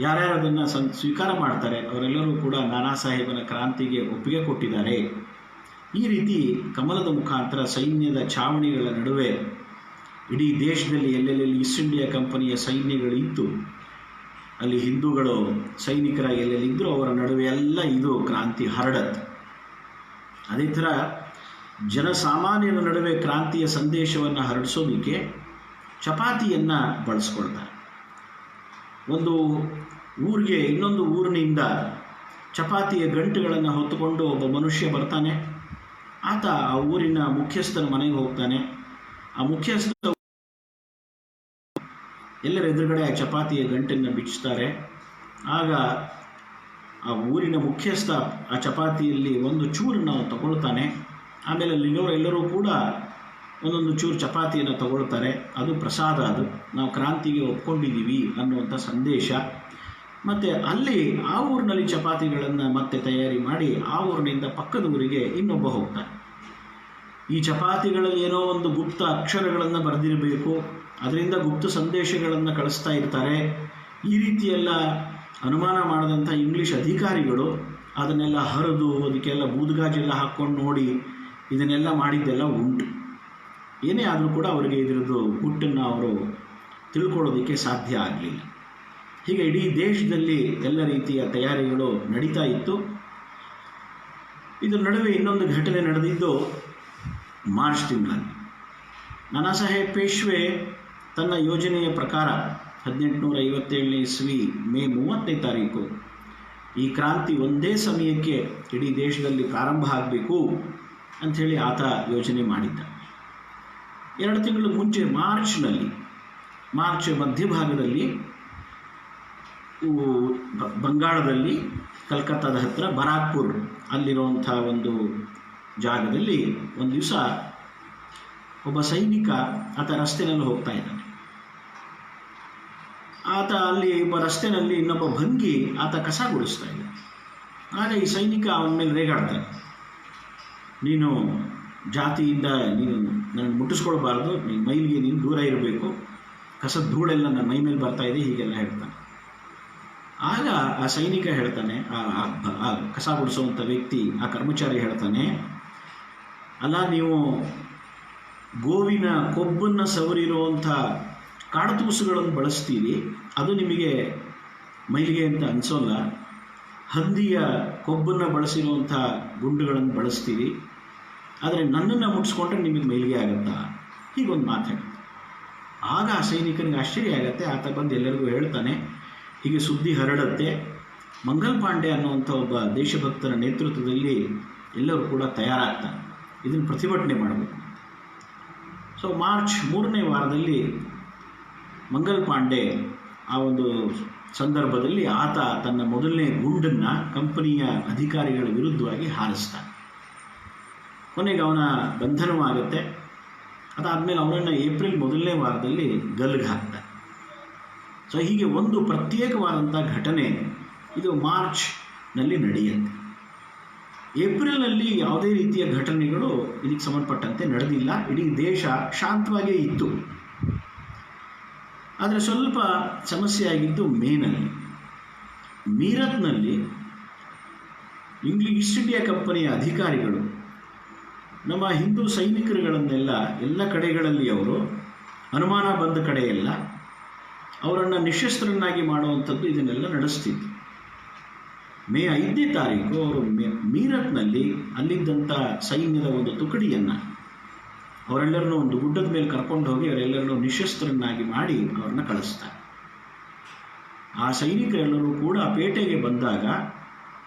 ಯಾರ್ಯಾರು ಅದನ್ನು ಸ್ವೀಕಾರ ಮಾಡ್ತಾರೆ ಅವರೆಲ್ಲರೂ ಕೂಡ ನಾನಾ ಸಾಹೇಬನ ಕ್ರಾಂತಿಗೆ ಒಪ್ಪಿಗೆ ಕೊಟ್ಟಿದ್ದಾರೆ. ಈ ರೀತಿ ಕಮಲದ ಮುಖಾಂತರ ಸೈನ್ಯದ ಛಾವಣಿಗಳ ನಡುವೆ ಇಡೀ ದೇಶದಲ್ಲಿ ಎಲ್ಲೆಲ್ಲಿ ಈಸ್ಟ್ ಇಂಡಿಯಾ ಕಂಪನಿಯ ಸೈನ್ಯಗಳು ಇತ್ತು, ಅಲ್ಲಿ ಹಿಂದೂಗಳು ಸೈನಿಕರ ಎಲ್ಲೆಲ್ಲಿದ್ದರೂ ಅವರ ನಡುವೆ ಎಲ್ಲ ಇದು ಕ್ರಾಂತಿ ಹರಡತ್ತೆ. ಅದೇ ಥರ ಜನಸಾಮಾನ್ಯರ ನಡುವೆ ಕ್ರಾಂತಿಯ ಸಂದೇಶವನ್ನು ಹರಡಿಸೋದಕ್ಕೆ ಚಪಾತಿಯನ್ನು ಬಳಸ್ಕೊಳ್ತಾರೆ. ಒಂದು ಊರಿಗೆ ಇನ್ನೊಂದು ಊರಿನಿಂದ ಚಪಾತಿಯ ಗಂಟುಗಳನ್ನು ಹೊತ್ತುಕೊಂಡು ಒಬ್ಬ ಮನುಷ್ಯ ಬರ್ತಾನೆ. ಆತ ಆ ಊರಿನ ಮುಖ್ಯಸ್ಥನ ಮನೆಗೆ ಹೋಗ್ತಾನೆ. ಆ ಮುಖ್ಯಸ್ಥ ಎಲ್ಲರ ಎದುರುಗಡೆ ಆ ಚಪಾತಿಯ ಗಂಟನ್ನು ಬಿಚ್ಚಿಸ್ತಾರೆ. ಆಗ ಆ ಊರಿನ ಮುಖ್ಯಸ್ಥ ಆ ಚಪಾತಿಯಲ್ಲಿ ಒಂದು ಚೂರನ್ನು ತಗೊಳ್ತಾನೆ. ಆಮೇಲೆ ಅಲ್ಲಿರೋರೆಲ್ಲರೂ ಕೂಡ ಒಂದೊಂದು ಚೂರು ಚಪಾತಿಯನ್ನು ತಗೊಳ್ತಾರೆ. ಅದು ಪ್ರಸಾದ, ಅದು ನಾವು ಕ್ರಾಂತಿಗೆ ಒಪ್ಕೊಂಡಿದ್ದೀವಿ ಅನ್ನುವಂಥ ಸಂದೇಶ. ಮತ್ತು ಅಲ್ಲಿ ಆ ಊರಿನಲ್ಲಿ ಚಪಾತಿಗಳನ್ನು ಮತ್ತೆ ತಯಾರಿ ಮಾಡಿ ಆ ಊರಿನಿಂದ ಪಕ್ಕದ ಊರಿಗೆ ಇನ್ನೊಬ್ಬ ಹೋಗ್ತಾನೆ. ಈ ಚಪಾತಿಗಳಲ್ಲಿ ಏನೋ ಒಂದು ಗುಪ್ತ ಅಕ್ಷರಗಳನ್ನು ಬರೆದಿರಬೇಕು, ಅದರಿಂದ ಗುಪ್ತ ಸಂದೇಶಗಳನ್ನು ಕಳಿಸ್ತಾ ಇರ್ತಾರೆ. ಈ ರೀತಿಯೆಲ್ಲ ಅನುಮಾನ ಮಾಡಿದಂಥ ಇಂಗ್ಲೀಷ್ ಅಧಿಕಾರಿಗಳು ಅದನ್ನೆಲ್ಲ ಹರಿದು ಅದಕ್ಕೆಲ್ಲ ಬೂದ್ಗಾಜೆಲ್ಲ ಹಾಕ್ಕೊಂಡು ನೋಡಿ ಇದನ್ನೆಲ್ಲ ಮಾಡಿದ್ದೆಲ್ಲ ಉಂಟು. ಏನೇ ಆದರೂ ಕೂಡ ಅವರಿಗೆ ಇದರದ್ದು ಗುಟ್ಟನ್ನು ಅವರು ತಿಳ್ಕೊಳ್ಳೋದಕ್ಕೆ ಸಾಧ್ಯ ಆಗಲಿಲ್ಲ. ಹೀಗೆ ಇಡೀ ದೇಶದಲ್ಲಿ ಎಲ್ಲ ರೀತಿಯ ತಯಾರಿಗಳು ನಡೀತಾ ಇತ್ತು. ಇದರ ನಡುವೆ ಇನ್ನೊಂದು ಘಟನೆ ನಡೆದಿದ್ದು ಮಾರ್ಚ್ ತಿಂಗಳಲ್ಲಿ. ನಾನಾ ಸಾಹೇಬ್ ಪೇಶ್ವೆ ತನ್ನ ಯೋಜನೆಯ ಪ್ರಕಾರ 1857 ಇಸ್ವಿ ಮೇ 30ನೇ ತಾರೀಕು ಈ ಕ್ರಾಂತಿ ಒಂದೇ ಸಮಯಕ್ಕೆ ಇಡೀ ದೇಶದಲ್ಲಿ ಪ್ರಾರಂಭ ಆಗಬೇಕು ಅಂಥೇಳಿ ಆತ ಯೋಜನೆ ಮಾಡಿದ್ದ. 2 ತಿಂಗಳು ಮುಂಚೆ ಮಾರ್ಚ್ ಮಧ್ಯಭಾಗದಲ್ಲಿ ಬಂಗಾಳದಲ್ಲಿ ಕಲ್ಕತ್ತಾದ ಹತ್ತಿರ ಬರಾಕ್ಪುರ್ ಅಲ್ಲಿರುವಂಥ ಒಂದು ಜಾಗದಲ್ಲಿ ಒಂದು ದಿವಸ ಒಬ್ಬ ಸೈನಿಕ ಆತ ರಸ್ತೆಯಲ್ಲಿ ಹೋಗ್ತಾ ಇದ್ದಾನೆ. ಆತ ಅಲ್ಲಿ ಒಬ್ಬ ರಸ್ತೆಯಲ್ಲಿ ಇನ್ನೊಬ್ಬ ಭಂಗಿ ಆತ ಕಸ ಗುಡಿಸ್ತಾ ಇದ್ದ. ಆಗ ಈ ಸೈನಿಕ ಅವನ ಮೇಲೆ ರೇಗಾಡ್ತಾನೆ, ನೀನು ಜಾತಿಯಿಂದ ನೀನು ನನ್ನ ಮುಟ್ಟಿಸ್ಕೊಳ್ಬಾರ್ದು, ನೀನು ಮೈಲಿಗೆ ನೀನು ದೂರ ಇರಬೇಕು, ಕಸದ ಧೂಳೆಲ್ಲ ನನ್ನ ಮೈ ಮೇಲೆ ಬರ್ತಾ ಇದೆ, ಹೀಗೆಲ್ಲ ಹೇಳ್ತಾನೆ. ಆಗ ಆ ಸೈನಿಕ ಹೇಳ್ತಾನೆ, ಆ ಕಸ ಗುಡಿಸುವಂಥ ವ್ಯಕ್ತಿ, ಆ ಕರ್ಮಚಾರಿ ಹೇಳ್ತಾನೆ, ಅಲ್ಲ ನೀವು ಗೋವಿನ ಕೊಬ್ಬನ್ನು ಸವರಿರುವಂಥ ಕಾಡತೂಸುಗಳನ್ನು ಬಳಸ್ತೀರಿ, ಅದು ನಿಮಗೆ ಮೈಲಿಗೆ ಅಂತ ಅನಿಸೋಲ್ಲ. ಹಂದಿಯ ಕೊಬ್ಬನ್ನು ಬಳಸಿರುವಂಥ ಗುಂಡುಗಳನ್ನು ಬಳಸ್ತೀರಿ, ಆದರೆ ನನ್ನನ್ನು ಮುಟ್ಸ್ಕೊಂಡ್ರೆ ನಿಮಗೆ ಮೈಲಿಗೆ ಆಗುತ್ತಾ? ಹೀಗೊಂದು ಮಾತಾಡುತ್ತೆ. ಆಗ ಆ ಸೈನಿಕನಿಗೆ ಆಶ್ಚರ್ಯ ಆಗುತ್ತೆ. ಆತ ಬಂದು ಎಲ್ಲರಿಗೂ ಹೇಳ್ತಾನೆ, ಹೀಗೆ ಸುದ್ದಿ ಹರಡುತ್ತೆ. ಮಂಗಲ್ ಪಾಂಡೆ ಅನ್ನುವಂಥ ಒಬ್ಬ ದೇಶಭಕ್ತರ ನೇತೃತ್ವದಲ್ಲಿ ಎಲ್ಲರೂ ಕೂಡ ತಯಾರಾಗ್ತಾರೆ, ಇದನ್ನು ಪ್ರತಿಭಟನೆ ಮಾಡಬೇಕು. ಸೊ ಮಾರ್ಚ್ 3ನೇ ವಾರದಲ್ಲಿ ಮಂಗಲ್ ಪಾಂಡೆ ಆ ಒಂದು ಸಂದರ್ಭದಲ್ಲಿ ಆತ ತನ್ನ ಮೊದಲನೇ ಗುಂಡನ್ನು ಕಂಪನಿಯ ಅಧಿಕಾರಿಗಳ ವಿರುದ್ಧವಾಗಿ ಹಾರಿಸ್ತಾನೆ. ಕೊನೆಗೆ ಅವನ ಬಂಧನವಾಗುತ್ತೆ. ಅದಾದಮೇಲೆ ಅವನನ್ನು ಏಪ್ರಿಲ್ 1ನೇ ವಾರದಲ್ಲಿ ಗಲ್ಗೆ ಹಾಕ್ತಾರೆ. ಸೊ ಹೀಗೆ ಒಂದು ಪ್ರತ್ಯೇಕವಾದಂಥ ಘಟನೆ ಇದು ಮಾರ್ಚ್ನಲ್ಲಿ ನಡೆಯುತ್ತೆ. ಏಪ್ರಿಲ್ನಲ್ಲಿ ಯಾವುದೇ ರೀತಿಯ ಘಟನೆಗಳು ಇದಕ್ಕೆ ಸಂಬಂಧಪಟ್ಟಂತೆ ನಡೆದಿಲ್ಲ. ಇಡೀ ದೇಶ ಶಾಂತವಾಗೇ ಇತ್ತು. ಆದರೆ ಸ್ವಲ್ಪ ಸಮಸ್ಯೆ ಆಗಿದ್ದು ಮೇನಲ್ಲಿ. ಮೀರತ್ನಲ್ಲಿ ಈಸ್ಟ್ ಇಂಡಿಯಾ ಕಂಪನಿಯ ಅಧಿಕಾರಿಗಳು ನಮ್ಮ ಹಿಂದೂ ಸೈನಿಕರುಗಳನ್ನೆಲ್ಲ ಎಲ್ಲ ಕಡೆಗಳಲ್ಲಿ ಅವರು ಅನುಮಾನ ಬಂದ ಕಡೆಯೆಲ್ಲ ಅವರನ್ನು ನಿಶಸ್ತ್ರರನ್ನಾಗಿ ಮಾಡುವಂಥದ್ದು ಇದನ್ನೆಲ್ಲ ನಡೆಸ್ತಿದ್ರು. ಮೇ 5ನೇ ತಾರೀಕು ಅವರು ಮೀರತ್ನಲ್ಲಿ ಅಲ್ಲಿದ್ದಂಥ ಸೈನ್ಯದ ಒಂದು ತುಕಡಿಯನ್ನು ಅವರೆಲ್ಲರನ್ನೂ ಒಂದು ಗುಡ್ಡದ ಮೇಲೆ ಕರ್ಕೊಂಡು ಹೋಗಿ ಅವರೆಲ್ಲರನ್ನೂ ನಿಶಸ್ತ್ರರನ್ನಾಗಿ ಮಾಡಿ ಅವ್ರನ್ನ ಕಳಿಸ್ತಾರೆ. ಆ ಸೈನಿಕರೆಲ್ಲರೂ ಕೂಡ ಪೇಟೆಗೆ ಬಂದಾಗ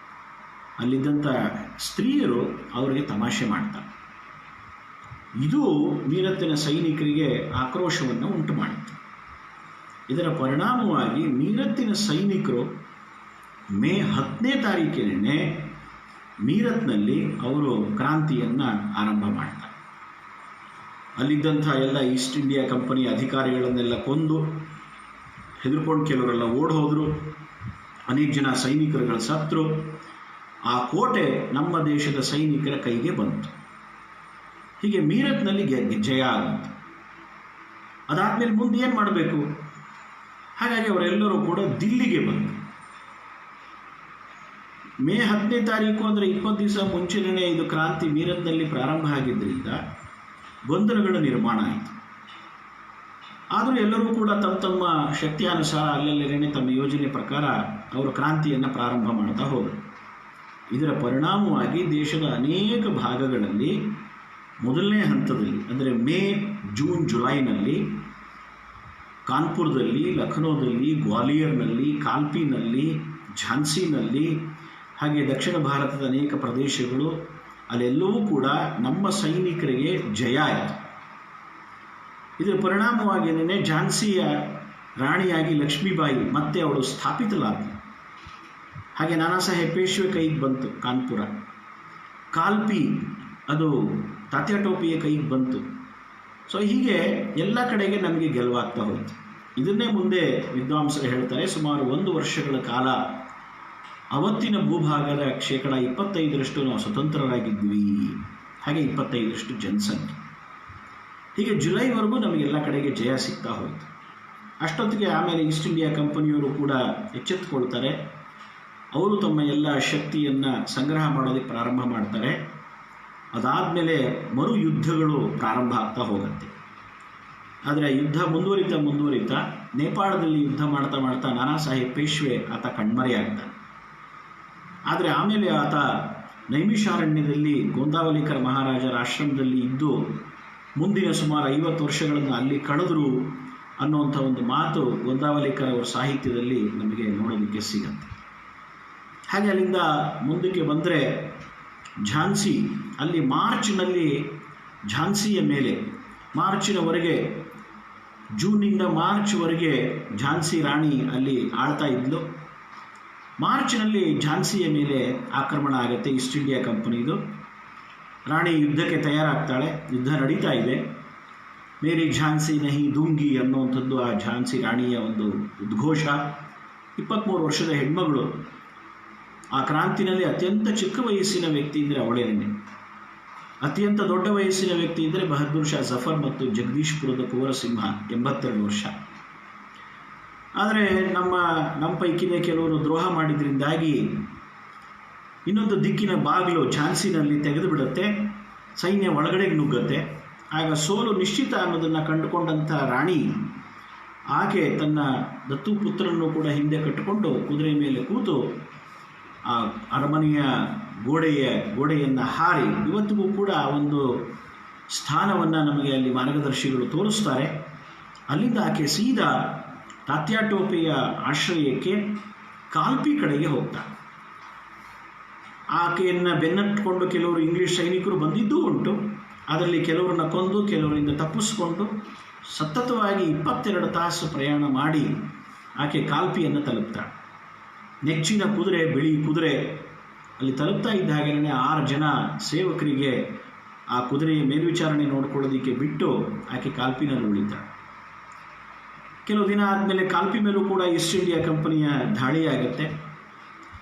ಅಲ್ಲಿದ್ದಂಥ ಸ್ತ್ರೀಯರು ಅವರಿಗೆ ತಮಾಷೆ ಮಾಡ್ತಾರೆ. ಇದು ಮೀರತ್ತಿನ ಸೈನಿಕರಿಗೆ ಆಕ್ರೋಶವನ್ನು ಉಂಟು ಮಾಡಿತು. ಇದರ ಪರಿಣಾಮವಾಗಿ ಮೀರತ್ತಿನ ಸೈನಿಕರು ಮೇ 10ನೇ ತಾರೀಕಿನೇ ಮೀರತ್ನಲ್ಲಿ ಅವರು ಕ್ರಾಂತಿಯನ್ನು ಆರಂಭ ಮಾಡ್ತಾರೆ. ಅಲ್ಲಿದ್ದಂಥ ಎಲ್ಲ ಈಸ್ಟ್ ಇಂಡಿಯಾ ಕಂಪನಿಯ ಅಧಿಕಾರಿಗಳನ್ನೆಲ್ಲ ಕೊಂದು ಹೆದರ್ಕೊಂಡು ಕೆಲವರೆಲ್ಲ ಓಡಿ ಹೋದರು. ಅನೇಕ ಜನ ಸೈನಿಕರುಗಳು ಸತ್ತರು. ಆ ಕೋಟೆ ನಮ್ಮ ದೇಶದ ಸೈನಿಕರ ಕೈಗೆ ಬಂತು. ಹೀಗೆ ಮೀರತ್ನಲ್ಲಿ ಜಯ ಆಗುತ್ತೆ. ಅದಾದಮೇಲೆ ಮುಂದೆ ಏನು ಮಾಡಬೇಕು? ಹಾಗಾಗಿ ಅವರೆಲ್ಲರೂ ಕೂಡ ದಿಲ್ಲಿಗೆ ಬಂದರು. ಮೇ 10ನೇ ತಾರೀಕು ಅಂದರೆ 20 ದಿವಸ ಮುಂಚೆನೇ ಇದು ಕ್ರಾಂತಿ ಮೀರತ್ನಲ್ಲಿ ಪ್ರಾರಂಭ ಆಗಿದ್ದರಿಂದ ಗೊಂದಲಗಳ ನಿರ್ಮಾಣ ಆಯಿತು. ಆದರೂ ಎಲ್ಲರೂ ಕೂಡ ತಮ್ಮ ತಮ್ಮ ಶಕ್ತಿಯಾನುಸಾರ ಅಲ್ಲೆಲ್ಲೇ ತಮ್ಮ ಯೋಜನೆ ಪ್ರಕಾರ ಅವರು ಕ್ರಾಂತಿಯನ್ನು ಪ್ರಾರಂಭ ಮಾಡ್ತಾ ಹೋದರು. ಇದರ ಪರಿಣಾಮವಾಗಿ ದೇಶದ ಅನೇಕ ಭಾಗಗಳಲ್ಲಿ ಮೊದಲನೇ ಹಂತದಲ್ಲಿ ಅಂದರೆ ಮೇ, ಜೂನ್, ಜುಲೈನಲ್ಲಿ ಕಾನ್ಪುರದಲ್ಲಿ, ಲಖನೌದಲ್ಲಿ, ಗ್ವಾಲಿಯರ್ನಲ್ಲಿ, ಕಾಲ್ಪಿನಲ್ಲಿ, ಝಾನ್ಸಿನಲ್ಲಿ ಹಾಗೆ ದಕ್ಷಿಣ ಭಾರತದ ಅನೇಕ ಪ್ರದೇಶಗಳು ಅಲ್ಲೆಲ್ಲವೂ ಕೂಡ ನಮ್ಮ ಸೈನಿಕರಿಗೆ ಜಯ ಆಯಿತು. ಇದರ ಪರಿಣಾಮವಾಗಿಯೇ ಝಾನ್ಸಿಯ ರಾಣಿಯಾಗಿ ಲಕ್ಷ್ಮೀಬಾಯಿ ಮತ್ತೆ ಅವಳು ಸ್ಥಾಪಿತಳಾದಳು. ಹಾಗೆ ನಾನಾ ಸಾಹೇಬ್ ಪೇಶ್ವೆ ಕೈಗೆ ಬಂತು ಕಾನ್ಪುರ. ಕಾಲ್ಪಿ ಅದು ತಾತ್ಯಾ ಟೋಪಿಯ ಕೈಗೆ ಬಂತು. ಸೊ ಹೀಗೆ ಎಲ್ಲ ಕಡೆಗೆ ನಮಗೆ ಗೆಲುವಾಗ್ತಾ ಹೋಯಿತು. ಇದನ್ನೇ ಮುಂದೆ ವಿದ್ವಾಂಸರು ಹೇಳ್ತಾರೆ, ಸುಮಾರು 1 ವರ್ಷಗಳ ಕಾಲ ಅವತ್ತಿನ ಭೂಭಾಗದ 25% ನಾವು ಸ್ವತಂತ್ರರಾಗಿದ್ವಿ, ಹಾಗೆ 25% ಜನಸಂಖ್ಯೆ. ಹೀಗೆ ಜುಲೈವರೆಗೂ ನಮಗೆಲ್ಲ ಕಡೆಗೆ ಜಯ ಸಿಗ್ತಾ ಹೋಯಿತು. ಅಷ್ಟೊತ್ತಿಗೆ ಆಮೇಲೆ ಈಸ್ಟ್ ಇಂಡಿಯಾ ಕಂಪನಿಯವರು ಕೂಡ ಎಚ್ಚೆತ್ತುಕೊಳ್ತಾರೆ. ಅವರು ತಮ್ಮ ಎಲ್ಲ ಶಕ್ತಿಯನ್ನು ಸಂಗ್ರಹ ಮಾಡೋದಕ್ಕೆ ಪ್ರಾರಂಭ ಮಾಡ್ತಾರೆ. ಅದಾದಮೇಲೆ ಮರು ಯುದ್ಧಗಳು ಪ್ರಾರಂಭ ಆಗ್ತಾ ಹೋಗುತ್ತೆ. ಆದರೆ ಯುದ್ಧ ಮುಂದುವರಿತಾ ನೇಪಾಳದಲ್ಲಿ ಯುದ್ಧ ಮಾಡ್ತಾ ಮಾಡ್ತಾ ನಾನಾ ಸಾಹೇಬ್ ಪೇಶ್ವೆ ಆತ ಕಣ್ಮರೆಯಾಗ್ತಾನೆ. ಆದರೆ ಆಮೇಲೆ ಆತ ನೈಮಿಷಾರಣ್ಯದಲ್ಲಿ ಗೋಂದಾವಲಿಕರ ಮಹಾರಾಜರ ಆಶ್ರಮದಲ್ಲಿ ಇದ್ದು ಮುಂದಿನ ಸುಮಾರು 50 ವರ್ಷಗಳನ್ನು ಅಲ್ಲಿ ಕಳೆದರು ಅನ್ನುವಂಥ ಒಂದು ಮಾತು ಗೋಂದಾವಲಿಕರ ಅವರ ಸಾಹಿತ್ಯದಲ್ಲಿ ನಮಗೆ ನೋಡೋದಕ್ಕೆ ಸಿಗುತ್ತೆ. ಹಾಗೆ ಅಲ್ಲಿಂದ ಮುಂದಕ್ಕೆ ಬಂದರೆ ಝಾನ್ಸಿ, ಅಲ್ಲಿ ಮಾರ್ಚ್ನಲ್ಲಿ ಝಾನ್ಸಿಯ ಮೇಲೆ ಮಾರ್ಚಿನವರೆಗೆ, ಜೂನಿಂದ ಮಾರ್ಚ್ವರೆಗೆ ಝಾನ್ಸಿ ರಾಣಿ ಅಲ್ಲಿ ಆಳ್ತಾ ಇದ್ಲು. ಮಾರ್ಚ್ನಲ್ಲಿ ಝಾನ್ಸಿಯ ಮೇಲೆ ಆಕ್ರಮಣ ಆಗುತ್ತೆ ಈಸ್ಟ್ ಇಂಡಿಯಾ ಕಂಪನಿದು. ರಾಣಿ ಯುದ್ಧಕ್ಕೆ ತಯಾರಾಗ್ತಾಳೆ. ಯುದ್ಧ ನಡೀತಾ ಇದೆ. ಮೇರಿ ಝಾನ್ಸಿ ನಹಿ ದೂಂಗಿ ಅನ್ನುವಂಥದ್ದು ಆ ಝಾನ್ಸಿ ರಾಣಿಯ ಒಂದು ಉದ್ಘೋಷ. 23 ವರ್ಷದ ಹೆಣ್ಮಗಳು. ಆ ಕ್ರಾಂತಿನಲ್ಲಿ ಅತ್ಯಂತ ಚಿಕ್ಕ ವಯಸ್ಸಿನ ವ್ಯಕ್ತಿ ಅಂದರೆ ಅವಳೇನೆ. ಅತ್ಯಂತ ದೊಡ್ಡ ವಯಸ್ಸಿನ ವ್ಯಕ್ತಿ ಅಂದರೆ ಬಹದ್ದೂರ್ ಶಾ ಜಫರ್ ಮತ್ತು ಜಗದೀಶ್ಪುರದ ಕುವರಸಿಂಹ 82 ವರ್ಷ. ಆದರೆ ನಮ್ಮ ಪೈಕಿನೇ ಕೆಲವರು ದ್ರೋಹ ಮಾಡಿದ್ರಿಂದಾಗಿ ಇನ್ನೊಂದು ದಿಕ್ಕಿನ ಬಾಗಿಲು ಝಾನ್ಸಿನಲ್ಲಿ ತೆಗೆದು ಬಿಡುತ್ತೆ. ಸೈನ್ಯ ಒಳಗಡೆಗೆ ನುಗ್ಗತ್ತೆ. ಆಗ ಸೋಲು ನಿಶ್ಚಿತ ಅನ್ನೋದನ್ನು ಕಂಡುಕೊಂಡಂಥ ರಾಣಿ ಆಕೆ ತನ್ನ ದತ್ತು ಪುತ್ರನನ್ನು ಕೂಡ ಹಿಂದೆ ಕಟ್ಟಿಕೊಂಡು ಕುದುರೆ ಮೇಲೆ ಕೂತು ಆ ಅರಮನೆಯ ಗೋಡೆಯನ್ನು ಹಾರಿ, ಇವತ್ತಿಗೂ ಕೂಡ ಒಂದು ಸ್ಥಾನವನ್ನು ನಮಗೆ ಅಲ್ಲಿ ಮಾರ್ಗದರ್ಶಿಗಳು ತೋರಿಸ್ತಾರೆ. ಅಲ್ಲಿಂದ ಆಕೆ ಸೀದಾ ತಾತ್ಯಾ ಟೋಪೆಯ ಆಶ್ರಯಕ್ಕೆ ಕಾಲ್ಪಿ ಕಡೆಗೆ ಹೋಗ್ತಾಳೆ. ಆಕೆಯನ್ನು ಬೆನ್ನಟ್ಟಿಕೊಂಡು ಕೆಲವರು ಇಂಗ್ಲಿಷ್ ಸೈನಿಕರು ಬಂದಿದ್ದೂ ಉಂಟು. ಅದರಲ್ಲಿ ಕೆಲವರನ್ನ ಕೊಂದು ಕೆಲವರಿಂದ ತಪ್ಪಿಸ್ಕೊಂಡು ಸತತವಾಗಿ 22 ತಾಸು ಪ್ರಯಾಣ ಮಾಡಿ ಆಕೆ ಕಾಲ್ಪಿಯನ್ನು ತಲುಪ್ತಾಳೆ. ನೆಚ್ಚಿನ ಕುದುರೆ, ಬಿಳಿ ಕುದುರೆ. ಅಲ್ಲಿ ತಲುಪ್ತಾ ಇದ್ದ ಹಾಗೆಯೇ 6 ಜನ ಸೇವಕರಿಗೆ ಆ ಕುದುರೆಯ ಮೇಲ್ವಿಚಾರಣೆ ನೋಡ್ಕೊಳ್ಳೋದಕ್ಕೆ ಬಿಟ್ಟು ಆಕೆ ಕಾಲ್ಪಿನಲ್ಲಿ ಉಳಿತಾಳೆ. ಕೆಲವು ದಿನ ಆದಮೇಲೆ ಕಾಲ್ಪಿ ಮೇಲೂ ಕೂಡ ಈಸ್ಟ್ ಇಂಡಿಯಾ ಕಂಪನಿಯ ದಾಳಿಯಾಗುತ್ತೆ.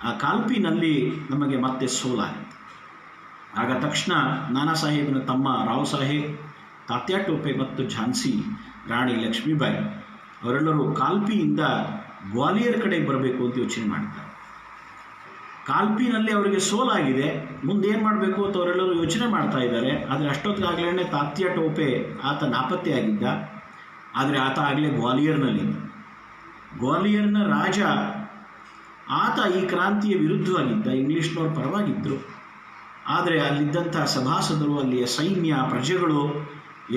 ಆ ಕಾಲ್ಪಿನಲ್ಲಿ ನಮಗೆ ಮತ್ತೆ ಸೋಲಾಗುತ್ತೆ. ಆಗ ತಕ್ಷಣ ನಾನಾ ಸಾಹೇಬನ ತಮ್ಮ ರಾವ್ ಸಾಹೇಬ್, ತಾತ್ಯಾ ಟೋಪೆ ಮತ್ತು ಝಾನ್ಸಿ ರಾಣಿ ಲಕ್ಷ್ಮೀಬಾಯಿ ಅವರೆಲ್ಲರೂ ಕಾಲ್ಪಿಯಿಂದ ಗ್ವಾಲಿಯರ್ ಕಡೆಗೆ ಬರಬೇಕು ಅಂತ ಯೋಚನೆ ಮಾಡ್ತಾರೆ. ಕಾಲ್ಪಿನಲ್ಲಿ ಅವರಿಗೆ ಸೋಲಾಗಿದೆ, ಮುಂದೇನು ಮಾಡಬೇಕು ಅಂತ ಅವರೆಲ್ಲರೂ ಯೋಚನೆ ಮಾಡ್ತಾ ಇದ್ದಾರೆ. ಆದರೆ ಅಷ್ಟೊತ್ತಿಗಾಗಲೇ ತಾತ್ಯಾ ಟೋಪೆ ಆತ ನಾಪತ್ತೆಯಾಗಿದ್ದ. ಆದರೆ ಆತ ಆಗಲೇ ಗ್ವಾಲಿಯರ್ನಲ್ಲಿದ್ದ. ಗ್ವಾಲಿಯರ್ನ ರಾಜ ಆತ ಈ ಕ್ರಾಂತಿಯ ವಿರುದ್ಧವಾಗಿದ್ದ, ಇಂಗ್ಲೀಷ್ನವ್ರ ಪರವಾಗಿದ್ದರು. ಆದರೆ ಅಲ್ಲಿದ್ದಂಥ ಸಭಾಸದರು, ಅಲ್ಲಿಯ ಸೈನ್ಯ, ಪ್ರಜೆಗಳು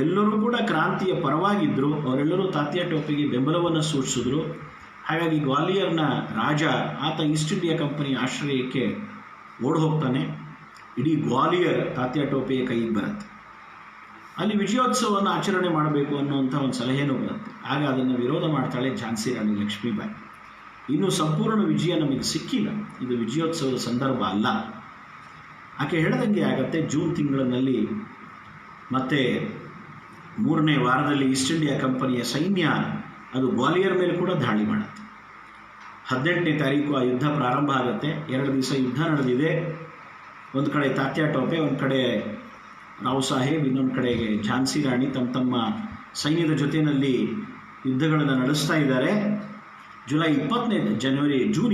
ಎಲ್ಲರೂ ಕೂಡ ಕ್ರಾಂತಿಯ ಪರವಾಗಿದ್ದರು. ಅವರೆಲ್ಲರೂ ತಾತ್ಯಾ ಟೋಪೆಗೆ ಬೆಂಬಲವನ್ನು ಸೂಚಿಸಿದ್ರು. ಹಾಗಾಗಿ ಗ್ವಾಲಿಯರ್ನ ರಾಜ ಆತ ಈಸ್ಟ್ ಇಂಡಿಯಾ ಕಂಪನಿ ಆಶ್ರಯಕ್ಕೆ ಓಡಿ ಹೋಗ್ತಾನೆ. ಇಡೀ ಗ್ವಾಲಿಯರ್ ತಾತ್ಯಾ ಟೋಪೆಯ ಕೈಗೆ ಬರುತ್ತೆ. ಅಲ್ಲಿ ವಿಜಯೋತ್ಸವವನ್ನು ಆಚರಣೆ ಮಾಡಬೇಕು ಅನ್ನುವಂಥ ಒಂದು ಸಲಹೆನೂ ಬರುತ್ತೆ. ಆಗ ಅದನ್ನು ವಿರೋಧ ಮಾಡ್ತಾಳೆ ಝಾನ್ಸಿ ರಾಣಿ ಲಕ್ಷ್ಮೀಬಾಯಿ. ಇನ್ನೂ ಸಂಪೂರ್ಣ ವಿಜಯ ನಮಗೆ ಸಿಕ್ಕಿಲ್ಲ, ಇದು ವಿಜಯೋತ್ಸವದ ಸಂದರ್ಭ ಅಲ್ಲ. ಆಕೆ ಹೇಳ್ದಂಗೆ ಆಗತ್ತೆ. ಜೂನ್ ತಿಂಗಳಿನಲ್ಲಿ ಮತ್ತೆ 3ನೇ ವಾರದಲ್ಲಿ ಈಸ್ಟ್ ಇಂಡಿಯಾ ಕಂಪನಿಯ ಸೈನ್ಯ ಅದು ಗ್ವಾಲಿಯರ್ ಮೇಲೆ ಕೂಡ ದಾಳಿ ಮಾಡುತ್ತೆ. 18ನೇ ತಾರೀಕು ಆ ಯುದ್ಧ ಪ್ರಾರಂಭ ಆಗುತ್ತೆ. 2 ದಿವಸ ಯುದ್ಧ ನಡೆದಿದೆ. ಒಂದು ಕಡೆ ತಾತ್ಯಾ ಟೋಪೆ, ಒಂದು ಕಡೆ ರಾವ್ ಸಾಹೇಬ್, ಇನ್ನೊಂದು ಕಡೆಗೆ ಝಾನ್ಸಿ ರಾಣಿ ತಮ್ಮ ಸೈನ್ಯದ ಜೊತೆಯಲ್ಲಿ ಯುದ್ಧಗಳನ್ನು ನಡೆಸ್ತಾ ಇದ್ದಾರೆ. ಜೂನ್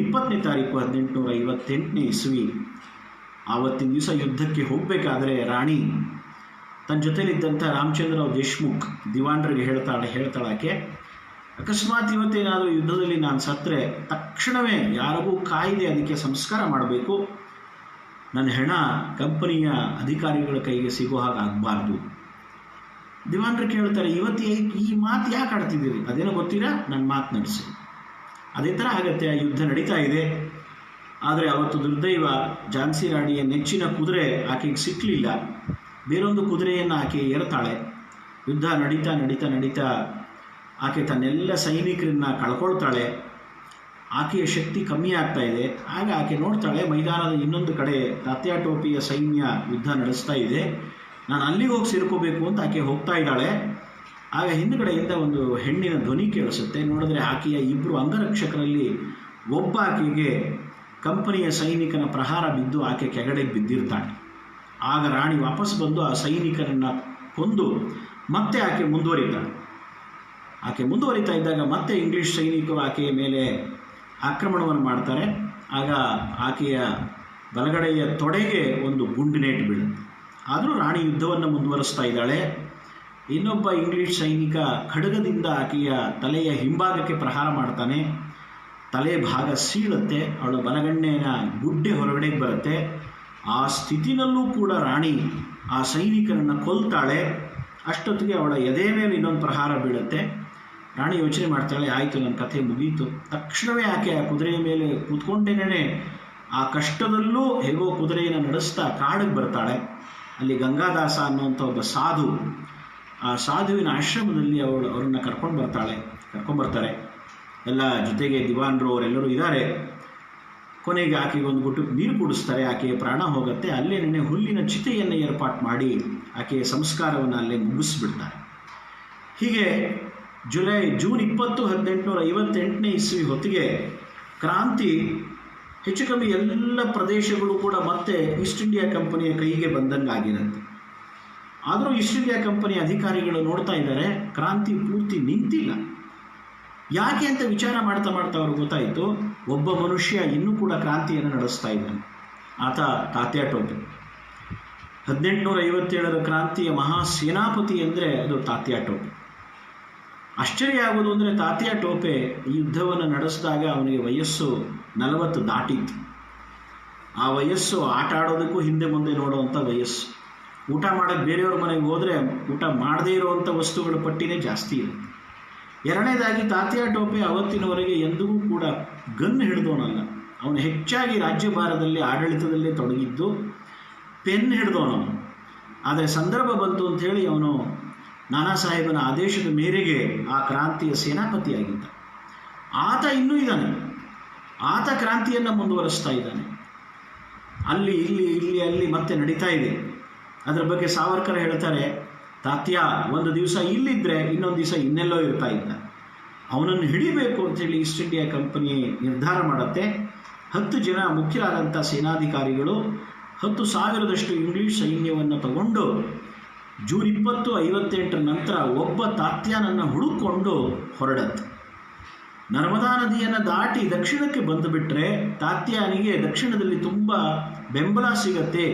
20ನೇ ತಾರೀಕು 1858ನೇ ಇಸ್ವಿ ಆವತ್ತಿನ ದಿವಸ ಯುದ್ಧಕ್ಕೆ ಹೋಗಬೇಕಾದ್ರೆ ರಾಣಿ ತನ್ನ ಜೊತೆಲಿದ್ದಂಥ ರಾಮಚಂದ್ರರಾವ್ ದೇಶ್ಮುಖ್ ದಿವಾನರಿಗೆ ಹೇಳ್ತಾಳಾಕೆ, ಅಕಸ್ಮಾತ್ ಇವತ್ತೇನಾದರೂ ಯುದ್ಧದಲ್ಲಿ ನಾನು ಸತ್ತರೆ ತಕ್ಷಣವೇ ಯಾರಿಗೂ ಕಾಯ್ದೆ ಅದಕ್ಕೆ ಸಂಸ್ಕಾರ ಮಾಡಬೇಕು. ನನ್ನ ಹೆಣ ಕಂಪನಿಯ ಅಧಿಕಾರಿಗಳ ಕೈಗೆ ಸಿಗೋ ಹಾಗೆ ಆಗಬಾರ್ದು. ದಿವಾನರು ಕೇಳ್ತಾರೆ, ಇವತ್ತು ಈ ಮಾತು ಯಾಕೆ ಆಡ್ತಿದ್ದೀರಿ? ಅದೇನೋ ಗೊತ್ತೀರಾ, ನನ್ನ ಮಾತು ನಡೆಸಿ. ಅದೇ ಥರ ಆಗತ್ತೆ. ಆ ಯುದ್ಧ ನಡೀತಾ ಇದೆ. ಆದರೆ ಅವತ್ತು ದುರ್ದೈವ, ಝಾನ್ಸಿ ರಾಣಿಯ ನೆಚ್ಚಿನ ಕುದುರೆ ಆಕೆಗೆ ಸಿಕ್ಕಲಿಲ್ಲ. ಬೇರೊಂದು ಕುದುರೆಯನ್ನು ಆಕೆ ಏರ್ತಾಳೆ. ಯುದ್ಧ ನಡೀತಾ ನಡೀತಾ ನಡೀತಾ ಆಕೆ ತನ್ನೆಲ್ಲ ಸೈನಿಕರನ್ನ ಕಳ್ಕೊಳ್ತಾಳೆ. ಆಕೆಯ ಶಕ್ತಿ ಕಮ್ಮಿ ಆಗ್ತಾ ಇದೆ. ಆಗ ಆಕೆ ನೋಡ್ತಾಳೆ, ಮೈದಾನದ ಇನ್ನೊಂದು ಕಡೆ ತಾತ್ಯಾ ಟೋಪೆಯ ಸೈನ್ಯ ಯುದ್ಧ ನಡೆಸ್ತಾ ಇದೆ, ನಾನು ಅಲ್ಲಿಗೆ ಹೋಗಿ ಸೇರ್ಕೋಬೇಕು ಅಂತ ಆಕೆ ಹೋಗ್ತಾ ಇದ್ದಾಳೆ. ಆಗ ಹಿಂದುಗಡೆಯಿಂದ ಒಂದು ಹೆಣ್ಣಿನ ಧ್ವನಿ ಕೇಳಿಸುತ್ತೆ. ನೋಡಿದ್ರೆ ಆಕೆಯ 2 ಅಂಗರಕ್ಷಕರಲ್ಲಿ ಒಬ್ಬ ಆಕೆಗೆ ಕಂಪನಿಯ ಸೈನಿಕನ ಪ್ರಹಾರ ಬಿದ್ದು ಆಕೆ ಕೆಳಗಡೆಗೆ ಬಿದ್ದಿರ್ತಾಳೆ. ಆಗ ರಾಣಿ ವಾಪಸ್ ಬಂದು ಆ ಸೈನಿಕರನ್ನು ಕೊಂದು ಮತ್ತೆ ಆಕೆ ಮುಂದುವರಿತಾ ಇದ್ದಾಗ ಮತ್ತೆ ಇಂಗ್ಲಿಷ್ ಸೈನಿಕರು ಆಕೆಯ ಮೇಲೆ ಆಕ್ರಮಣವನ್ನು ಮಾಡ್ತಾರೆ. ಆಗ ಆಕೆಯ ಬಲಗಡೆಯ ತೊಡೆಗೆ ಒಂದು ಗುಂಡಿನೇಟು ಬೀಳುತ್ತೆ. ಆದರೂ ರಾಣಿ ಯುದ್ಧವನ್ನು ಮುಂದುವರಿಸ್ತಾ ಇದ್ದಾಳೆ. ಇನ್ನೊಬ್ಬ ಇಂಗ್ಲಿಷ್ ಸೈನಿಕ ಖಡ್ಗದಿಂದ ಆಕೆಯ ತಲೆಯ ಹಿಂಭಾಗಕ್ಕೆ ಪ್ರಹಾರ ಮಾಡ್ತಾನೆ. ತಲೆ ಭಾಗ ಸೀಳುತ್ತೆ. ಅವಳ ಬಲಗಣ್ಣಿನ ಗುಡ್ಡೆ ಹೊರಗಡೆಗೆ ಬರುತ್ತೆ. ಆ ಸ್ಥಿತಿನಲ್ಲೂ ಕೂಡ ರಾಣಿ ಆ ಸೈನಿಕರನ್ನು ಕೊಲ್ತಾಳೆ. ಅಷ್ಟೊತ್ತಿಗೆ ಅವಳ ಎದೆ ಮೇಲೆ ಇನ್ನೊಂದು ಪ್ರಹಾರ ಬೀಳುತ್ತೆ. ರಾಣಿ ಯೋಚನೆ ಮಾಡ್ತಾಳೆ, ಆಯಿತು, ನನ್ನ ಕಥೆ ಮುಗೀತು. ತಕ್ಷಣವೇ ಆಕೆ ಆ ಕುದುರೆಯ ಮೇಲೆ ಕೂತ್ಕೊಂಡೇನೆ ಆ ಕಷ್ಟದಲ್ಲೂ ಹೇಗೋ ಕುದುರೆಯನ್ನು ನಡೆಸ್ತಾ ಕಾಡಿಗೆ ಬರ್ತಾಳೆ. ಅಲ್ಲಿ ಗಂಗಾದಾಸ ಅನ್ನುವಂಥ ಒಬ್ಬ ಸಾಧು, ಆ ಸಾಧುವಿನ ಆಶ್ರಮದಲ್ಲಿ ಅವರನ್ನು ಕರ್ಕೊಂಡ್ಬರ್ತಾರೆ. ಎಲ್ಲ ಜೊತೆಗೆ ದಿವಾನರು ಅವರೆಲ್ಲರೂ ಇದ್ದಾರೆ. ಕೊನೆಗೆ ಆಕೆಗೆ ಒಂದು ಗುಟ್ಟು ನೀರು ಕುಡಿಸ್ತಾರೆ. ಆಕೆಯ ಪ್ರಾಣ ಹೋಗುತ್ತೆ. ಅಲ್ಲೇ ಹುಲ್ಲಿನ ಚಿತೆಯನ್ನು ಏರ್ಪಾಟ್ ಮಾಡಿ ಆಕೆಯ ಸಂಸ್ಕಾರವನ್ನು ಅಲ್ಲೇ ಮುಗಿಸ್ಬಿಡ್ತಾರೆ. ಹೀಗೆ ಜೂನ್ 20, 1858ನೇ ಇಸ್ವಿ ಹೊತ್ತಿಗೆ ಕ್ರಾಂತಿ ಹೆಚ್ಚು ಕಮ್ಮಿ ಎಲ್ಲ ಪ್ರದೇಶಗಳು ಕೂಡ ಮತ್ತೆ ಈಸ್ಟ್ ಇಂಡಿಯಾ ಕಂಪನಿಯ ಕೈಗೆ ಬಂದಂಗೆ ಆಗಿರುತ್ತೆ. ಆದರೂ ಈಸ್ಟ್ ಇಂಡಿಯಾ ಕಂಪನಿಯ ಅಧಿಕಾರಿಗಳು ನೋಡ್ತಾ ಇದ್ದಾರೆ, ಕ್ರಾಂತಿ ಪೂರ್ತಿ ನಿಂತಿಲ್ಲ. ಯಾಕೆ ಅಂತ ವಿಚಾರ ಮಾಡ್ತಾ ಅವ್ರಿಗೆ ಗೊತ್ತಾಯಿತು, ಒಬ್ಬ ಮನುಷ್ಯ ಇನ್ನೂ ಕೂಡ ಕ್ರಾಂತಿಯನ್ನು ನಡೆಸ್ತಾ ಇದ್ದಾನೆ. ಆತ ತಾತ್ಯಾ ಟೋಪೆ. 1857ರ ಕ್ರಾಂತಿಯ ಮಹಾ ಸೇನಾಪತಿ ಅಂದರೆ ಅದು ತಾತ್ಯಾ ಟೋಪೆ. ಆಶ್ಚರ್ಯ ಆಗೋದು ಅಂದರೆ ತಾತ್ಯಾ ಟೋಪೆ ಈ ಯುದ್ಧವನ್ನು ನಡೆಸಿದಾಗ ಅವನಿಗೆ ವಯಸ್ಸು 40 ದಾಟಿತ್ತು. ಆ ವಯಸ್ಸು ಆಟ ಆಡೋದಕ್ಕೂ ಹಿಂದೆ ಮುಂದೆ ನೋಡುವಂಥ ವಯಸ್ಸು. ಊಟ ಮಾಡೋಕ್ಕೆ ಬೇರೆಯವ್ರ ಮನೆಗೆ ಹೋದರೆ ಊಟ ಮಾಡದೇ ಇರುವಂಥ ವಸ್ತುಗಳ ಪಟ್ಟಿನೇ ಜಾಸ್ತಿ ಇರುತ್ತೆ. ಎರಡನೇದಾಗಿ ತಾತ್ಯಾ ಟೋಪೆ ಅವತ್ತಿನವರೆಗೆ ಎಂದಿಗೂ ಕೂಡ ಗನ್ ಹಿಡಿದವನಲ್ಲ. ಅವನು ಹೆಚ್ಚಾಗಿ ರಾಜ್ಯಭಾರದಲ್ಲಿ ಆಡಳಿತದಲ್ಲೇ ತೊಡಗಿದ್ದು, ಪೆನ್ ಹಿಡಿದವನವನು. ಆದರೆ ಸಂದರ್ಭ ಬಂತು ಅಂಥೇಳಿ ಅವನು ನಾನಾ ಸಾಹೇಬನ ಆದೇಶದ ಮೇರೆಗೆ ಆ ಕ್ರಾಂತಿಯ ಸೇನಾಪತಿಯಾಗಿದ್ದ. ಆತ ಇನ್ನೂ ಇದ್ದಾನೆ, ಆತ ಕ್ರಾಂತಿಯನ್ನು ಮುಂದುವರಿಸ್ತಾ ಇದ್ದಾನೆ. ಅಲ್ಲಿ ಇಲ್ಲಿ ಇಲ್ಲಿ ಅಲ್ಲಿ ಮತ್ತೆ ನಡೀತಾ ಇದೆ. ಅದರ ಬಗ್ಗೆ ಸಾವರ್ಕರ್ ಹೇಳ್ತಾರೆ, ತಾತ್ಯಾ ಒಂದು ದಿವಸ ಇಲ್ಲಿದ್ದರೆ ಇನ್ನೊಂದು ದಿವಸ ಇನ್ನೆಲ್ಲೋ ಇರ್ತಾ ಇದ್ದ. ಅವನನ್ನು ಹಿಡಿಬೇಕು ಅಂಥೇಳಿ ಈಸ್ಟ್ ಇಂಡಿಯಾ ಕಂಪನಿ ನಿರ್ಧಾರ ಮಾಡುತ್ತೆ. 10 ಜನ ಮುಖ್ಯರಾದಂಥ ಸೇನಾಧಿಕಾರಿಗಳು 10,000ದಷ್ಟು ಇಂಗ್ಲಿಷ್ ಸೈನ್ಯವನ್ನು ತಗೊಂಡು ಜೂನ್ 20, 58 ನಂತರ ಒಬ್ಬ ತಾತ್ಯಾನನ್ನು ಹುಡುಕೊಂಡು ಹೊರಡತ್ತೆ. ನರ್ಮದಾ ನದಿಯನ್ನು ದಾಟಿ ದಕ್ಷಿಣಕ್ಕೆ ಬಂದುಬಿಟ್ರೆ ತಾತ್ಯಾನಿಗೆ ದಕ್ಷಿಣದಲ್ಲಿ ತುಂಬ ಬೆಂಬಲ ಸಿಗತ್ತೆ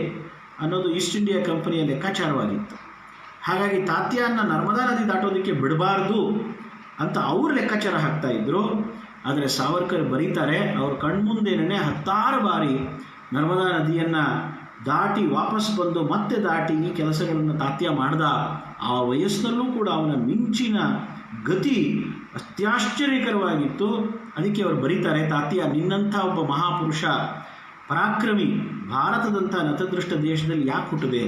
ಅನ್ನೋದು ಈಸ್ಟ್ ಇಂಡಿಯಾ ಕಂಪನಿಯ ಲೆಕ್ಕಾಚಾರವಾಗಿತ್ತು. ಹಾಗಾಗಿ ತಾತ್ಯಾನ ನರ್ಮದಾ ನದಿ ದಾಟೋದಕ್ಕೆ ಬಿಡಬಾರ್ದು ಅಂತ ಅವರು ಲೆಕ್ಕಾಚಾರ ಹಾಕ್ತಾ ಇದ್ರು. ಆದರೆ ಸಾವರ್ಕರ್ ಬರೀತಾರೆ, ಅವ್ರ ಕಣ್ಮುಂದೇನೆ 10 ಬಾರಿ ನರ್ಮದಾ ನದಿಯನ್ನು ದಾಟಿ ವಾಪಸ್ ಬಂದು ಮತ್ತೆ ದಾಟಿ ಈ ಕೆಲಸಗಳನ್ನು ತಾತ್ಯಾ ಮಾಡ್ದ. ಆ ವಯಸ್ಸಿನಲ್ಲೂ ಕೂಡ ಅವನ ಮಿಂಚಿನ ಗತಿ ಅತ್ಯಾಶ್ಚರ್ಯಕರವಾಗಿತ್ತು. ಅದಕ್ಕೆ ಅವರು ಬರೀತಾರೆ, ತಾತ್ಯಾ ನಿನ್ನಂಥ ಒಬ್ಬ ಮಹಾಪುರುಷ ಪರಾಕ್ರಮಿ ಭಾರತದಂಥ ನತದೃಷ್ಟ ದೇಶದಲ್ಲಿ ಯಾಕೆ ಹುಟ್ಟಿದೆ?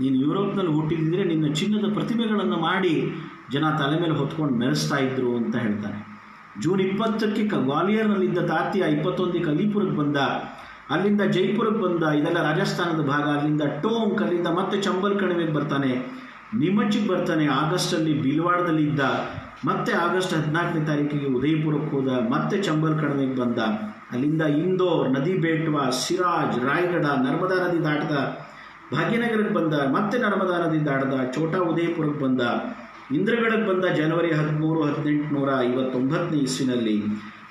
ನೀನು ಯುರೋಪ್ನಲ್ಲಿ ಹುಟ್ಟಿದ್ರೆ ನಿನ್ನ ಚಿನ್ನದ ಪ್ರತಿಮೆಗಳನ್ನು ಮಾಡಿ ಜನ ತಲೆ ಮೇಲೆ ಹೊತ್ಕೊಂಡು ಮೆರೆಸ್ತಾ ಇದ್ರು ಅಂತ ಹೇಳ್ತಾರೆ. ಜೂನ್ 20ಕ್ಕೆ ಗ್ವಾಲಿಯರ್ನಲ್ಲಿದ್ದ ತಾತ್ಯಾ 21ಕ್ಕೆ ಅಲಿಪುರಕ್ಕೆ ಬಂದ, ಅಲ್ಲಿಂದ ಜೈಪುರಕ್ಕೆ ಬಂದ. ಇದೆಲ್ಲ ರಾಜಸ್ಥಾನದ ಭಾಗ. ಅಲ್ಲಿಂದ ಟೋಂಕ್, ಅಲ್ಲಿಂದ ಮತ್ತೆ ಚಂಬಲ್ ಕಣಿವೆಗೆ ಬರ್ತಾನೆ, ನಿಮಚ್ಗೆ ಬರ್ತಾನೆ. ಆಗಸ್ಟಲ್ಲಿ ಭೀಲ್ವಾಡದಲ್ಲಿ ಇದ್ದ, ಮತ್ತೆ ಆಗಸ್ಟ್ 14ನೇ ತಾರೀಕಿಗೆ ಉದಯಪುರಕ್ಕೆ ಹೋದ, ಮತ್ತೆ ಚಂಬಲ್ ಕಣಿವೆಗೆ ಬಂದ. ಅಲ್ಲಿಂದ ಇಂದೋರ್, ನದಿ ಬೇಟ್ವಾ, ಸಿರಾಜ್, ರಾಯಗಢ, ನರ್ಮದಾ ನದಿ ದಾಟದ ಭಾಗ್ಯನಗರಕ್ಕೆ ಬಂದ, ಮತ್ತೆ ನರ್ಮದಾ ನದಿ ದಾಟದ ಛೋಟಾ ಉದಯಪುರಕ್ಕೆ ಬಂದ, ಇಂದ್ರಗಢಕ್ಕೆ ಬಂದ ಜನವರಿ 13, 1859ನೇ ಇಸ್ವಿನಲ್ಲಿ.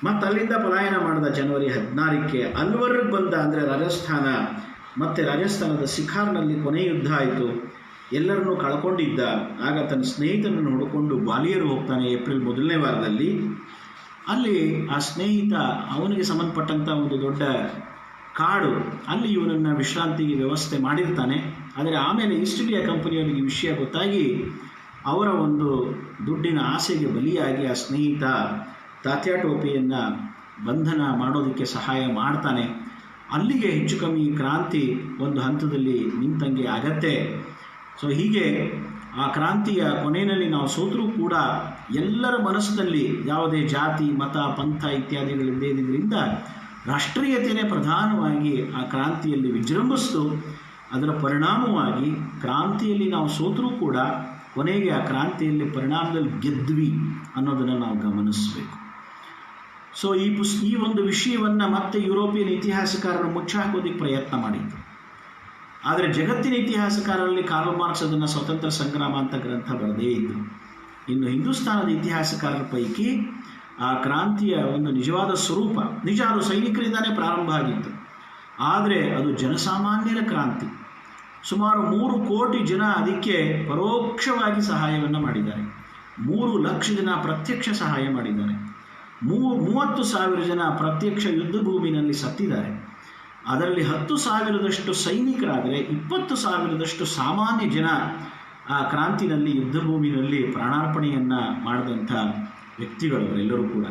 ಮತ್ತು ಅಲ್ಲಿಂದ ಪಲಾಯನ ಮಾಡಿದ ಜನವರಿ 16ಕ್ಕೆ. ಅಲ್ವರ್ಗೆ ಬಂದ, ಅಂದರೆ ರಾಜಸ್ಥಾನ. ಮತ್ತು ರಾಜಸ್ಥಾನದ ಸಿಖಾರ್ನಲ್ಲಿ ಕೊನೆ ಯುದ್ಧ ಆಯಿತು, ಎಲ್ಲರನ್ನೂ ಕಳ್ಕೊಂಡಿದ್ದ. ಆಗ ತನ್ನ ಸ್ನೇಹಿತನನ್ನು ಹುಡುಕೊಂಡು ಗ್ವಾಲಿಯರ್ ಹೋಗ್ತಾನೆ ಏಪ್ರಿಲ್ 1ನೇ ವಾರದಲ್ಲಿ. ಅಲ್ಲಿ ಆ ಸ್ನೇಹಿತ ಅವನಿಗೆ ಸಂಬಂಧಪಟ್ಟಂಥ ಒಂದು ದೊಡ್ಡ ಕಾಡು, ಅಲ್ಲಿ ಇವನನ್ನು ವಿಶ್ರಾಂತಿಗೆ ವ್ಯವಸ್ಥೆ ಮಾಡಿರ್ತಾನೆ. ಆದರೆ ಆಮೇಲೆ ಈಸ್ಟ್ ಇಂಡಿಯಾ ಕಂಪನಿಯವರಿಗೆ ಈ ವಿಷಯ ಗೊತ್ತಾಗಿ ಅವರ ಒಂದು ದುಡ್ಡಿನ ಆಸೆಗೆ ಬಲಿಯಾಗಿ ಆ ಸ್ನೇಹಿತ ತಾತ್ಯಾ ಟೋಪೆಯನ್ನು ಬಂಧನ ಮಾಡೋದಕ್ಕೆ ಸಹಾಯ ಮಾಡ್ತಾನೆ. ಅಲ್ಲಿಗೆ ಹೆಚ್ಚು ಕಮ್ಮಿ ಕ್ರಾಂತಿ ಒಂದು ಹಂತದಲ್ಲಿ ನಿಂತಂಗೆ ಆಗತ್ತೆ. ಸೊ ಹೀಗೆ ಆ ಕ್ರಾಂತಿಯ ಕೊನೆಯಲ್ಲಿ ನಾವು ಸೋತರೂ ಕೂಡ ಎಲ್ಲರ ಮನಸ್ಸಿನಲ್ಲಿ ಯಾವುದೇ ಜಾತಿ, ಮತ, ಪಂಥ ಇತ್ಯಾದಿಗಳಿದ್ದರಿಂದ ರಾಷ್ಟ್ರೀಯತೆಯೇ ಪ್ರಧಾನವಾಗಿ ಆ ಕ್ರಾಂತಿಯಲ್ಲಿ ವಿಜೃಂಭಿಸ್ತು. ಅದರ ಪರಿಣಾಮವಾಗಿ ಕ್ರಾಂತಿಯಲ್ಲಿ ನಾವು ಸೋತರೂ ಕೂಡ ಕೊನೆಗೆ ಆ ಕ್ರಾಂತಿಯಲ್ಲಿ ಪರಿಣಾಮದಲ್ಲಿ ಗೆದ್ವಿ ಅನ್ನೋದನ್ನು ನಾವು ಗಮನಿಸಬೇಕು. ಸೊ ಈ ಒಂದು ವಿಷಯವನ್ನು ಮತ್ತೆ ಯುರೋಪಿಯನ್ ಇತಿಹಾಸಕಾರರು ಮುಚ್ಚಾಕೋದಕ್ಕೆ ಪ್ರಯತ್ನ ಮಾಡಿದ್ರು. ಆದರೆ ಜಗತ್ತಿನ ಇತಿಹಾಸಕಾರರಲ್ಲಿ ಕಾರ್ಲ್ ಮಾರ್ಕ್ಸ್ ಅದನ್ನು ಸ್ವತಂತ್ರ ಸಂಗ್ರಾಮ ಅಂತ ಗ್ರಂಥ ಬರೆದೇ ಇದ್ದರು. ಇನ್ನು ಹಿಂದೂಸ್ತಾನದ ಇತಿಹಾಸಕಾರರ ಪೈಕಿ ಆ ಕ್ರಾಂತಿಯ ಒಂದು ನಿಜವಾದ ಸ್ವರೂಪ, ನಿಜ ಅದು ಸೈನಿಕರಿಂದಾನೇ ಪ್ರಾರಂಭ ಆಗಿತ್ತು, ಆದರೆ ಅದು ಜನಸಾಮಾನ್ಯರ ಕ್ರಾಂತಿ. ಸುಮಾರು 3 ಕೋಟಿ ಜನ ಅದಕ್ಕೆ ಪರೋಕ್ಷವಾಗಿ ಸಹಾಯವನ್ನು ಮಾಡಿದ್ದಾರೆ. 3 ಲಕ್ಷ ಜನ ಪ್ರತ್ಯಕ್ಷ ಸಹಾಯ ಮಾಡಿದ್ದಾರೆ. 30,000 ಜನ ಪ್ರತ್ಯಕ್ಷ ಯುದ್ಧ ಭೂಮಿನಲ್ಲಿ ಸತ್ತಿದ್ದಾರೆ. ಅದರಲ್ಲಿ 10,000ದಷ್ಟು ಸೈನಿಕರಾದರೆ 20,000ದಷ್ಟು ಸಾಮಾನ್ಯ ಜನ ಆ ಕ್ರಾಂತಿನಲ್ಲಿ ಯುದ್ಧ ಭೂಮಿನಲ್ಲಿ ಪ್ರಾಣಾರ್ಪಣೆಯನ್ನು ಮಾಡಿದಂಥ ವ್ಯಕ್ತಿಗಳು ಎಲ್ಲರೂ ಕೂಡ.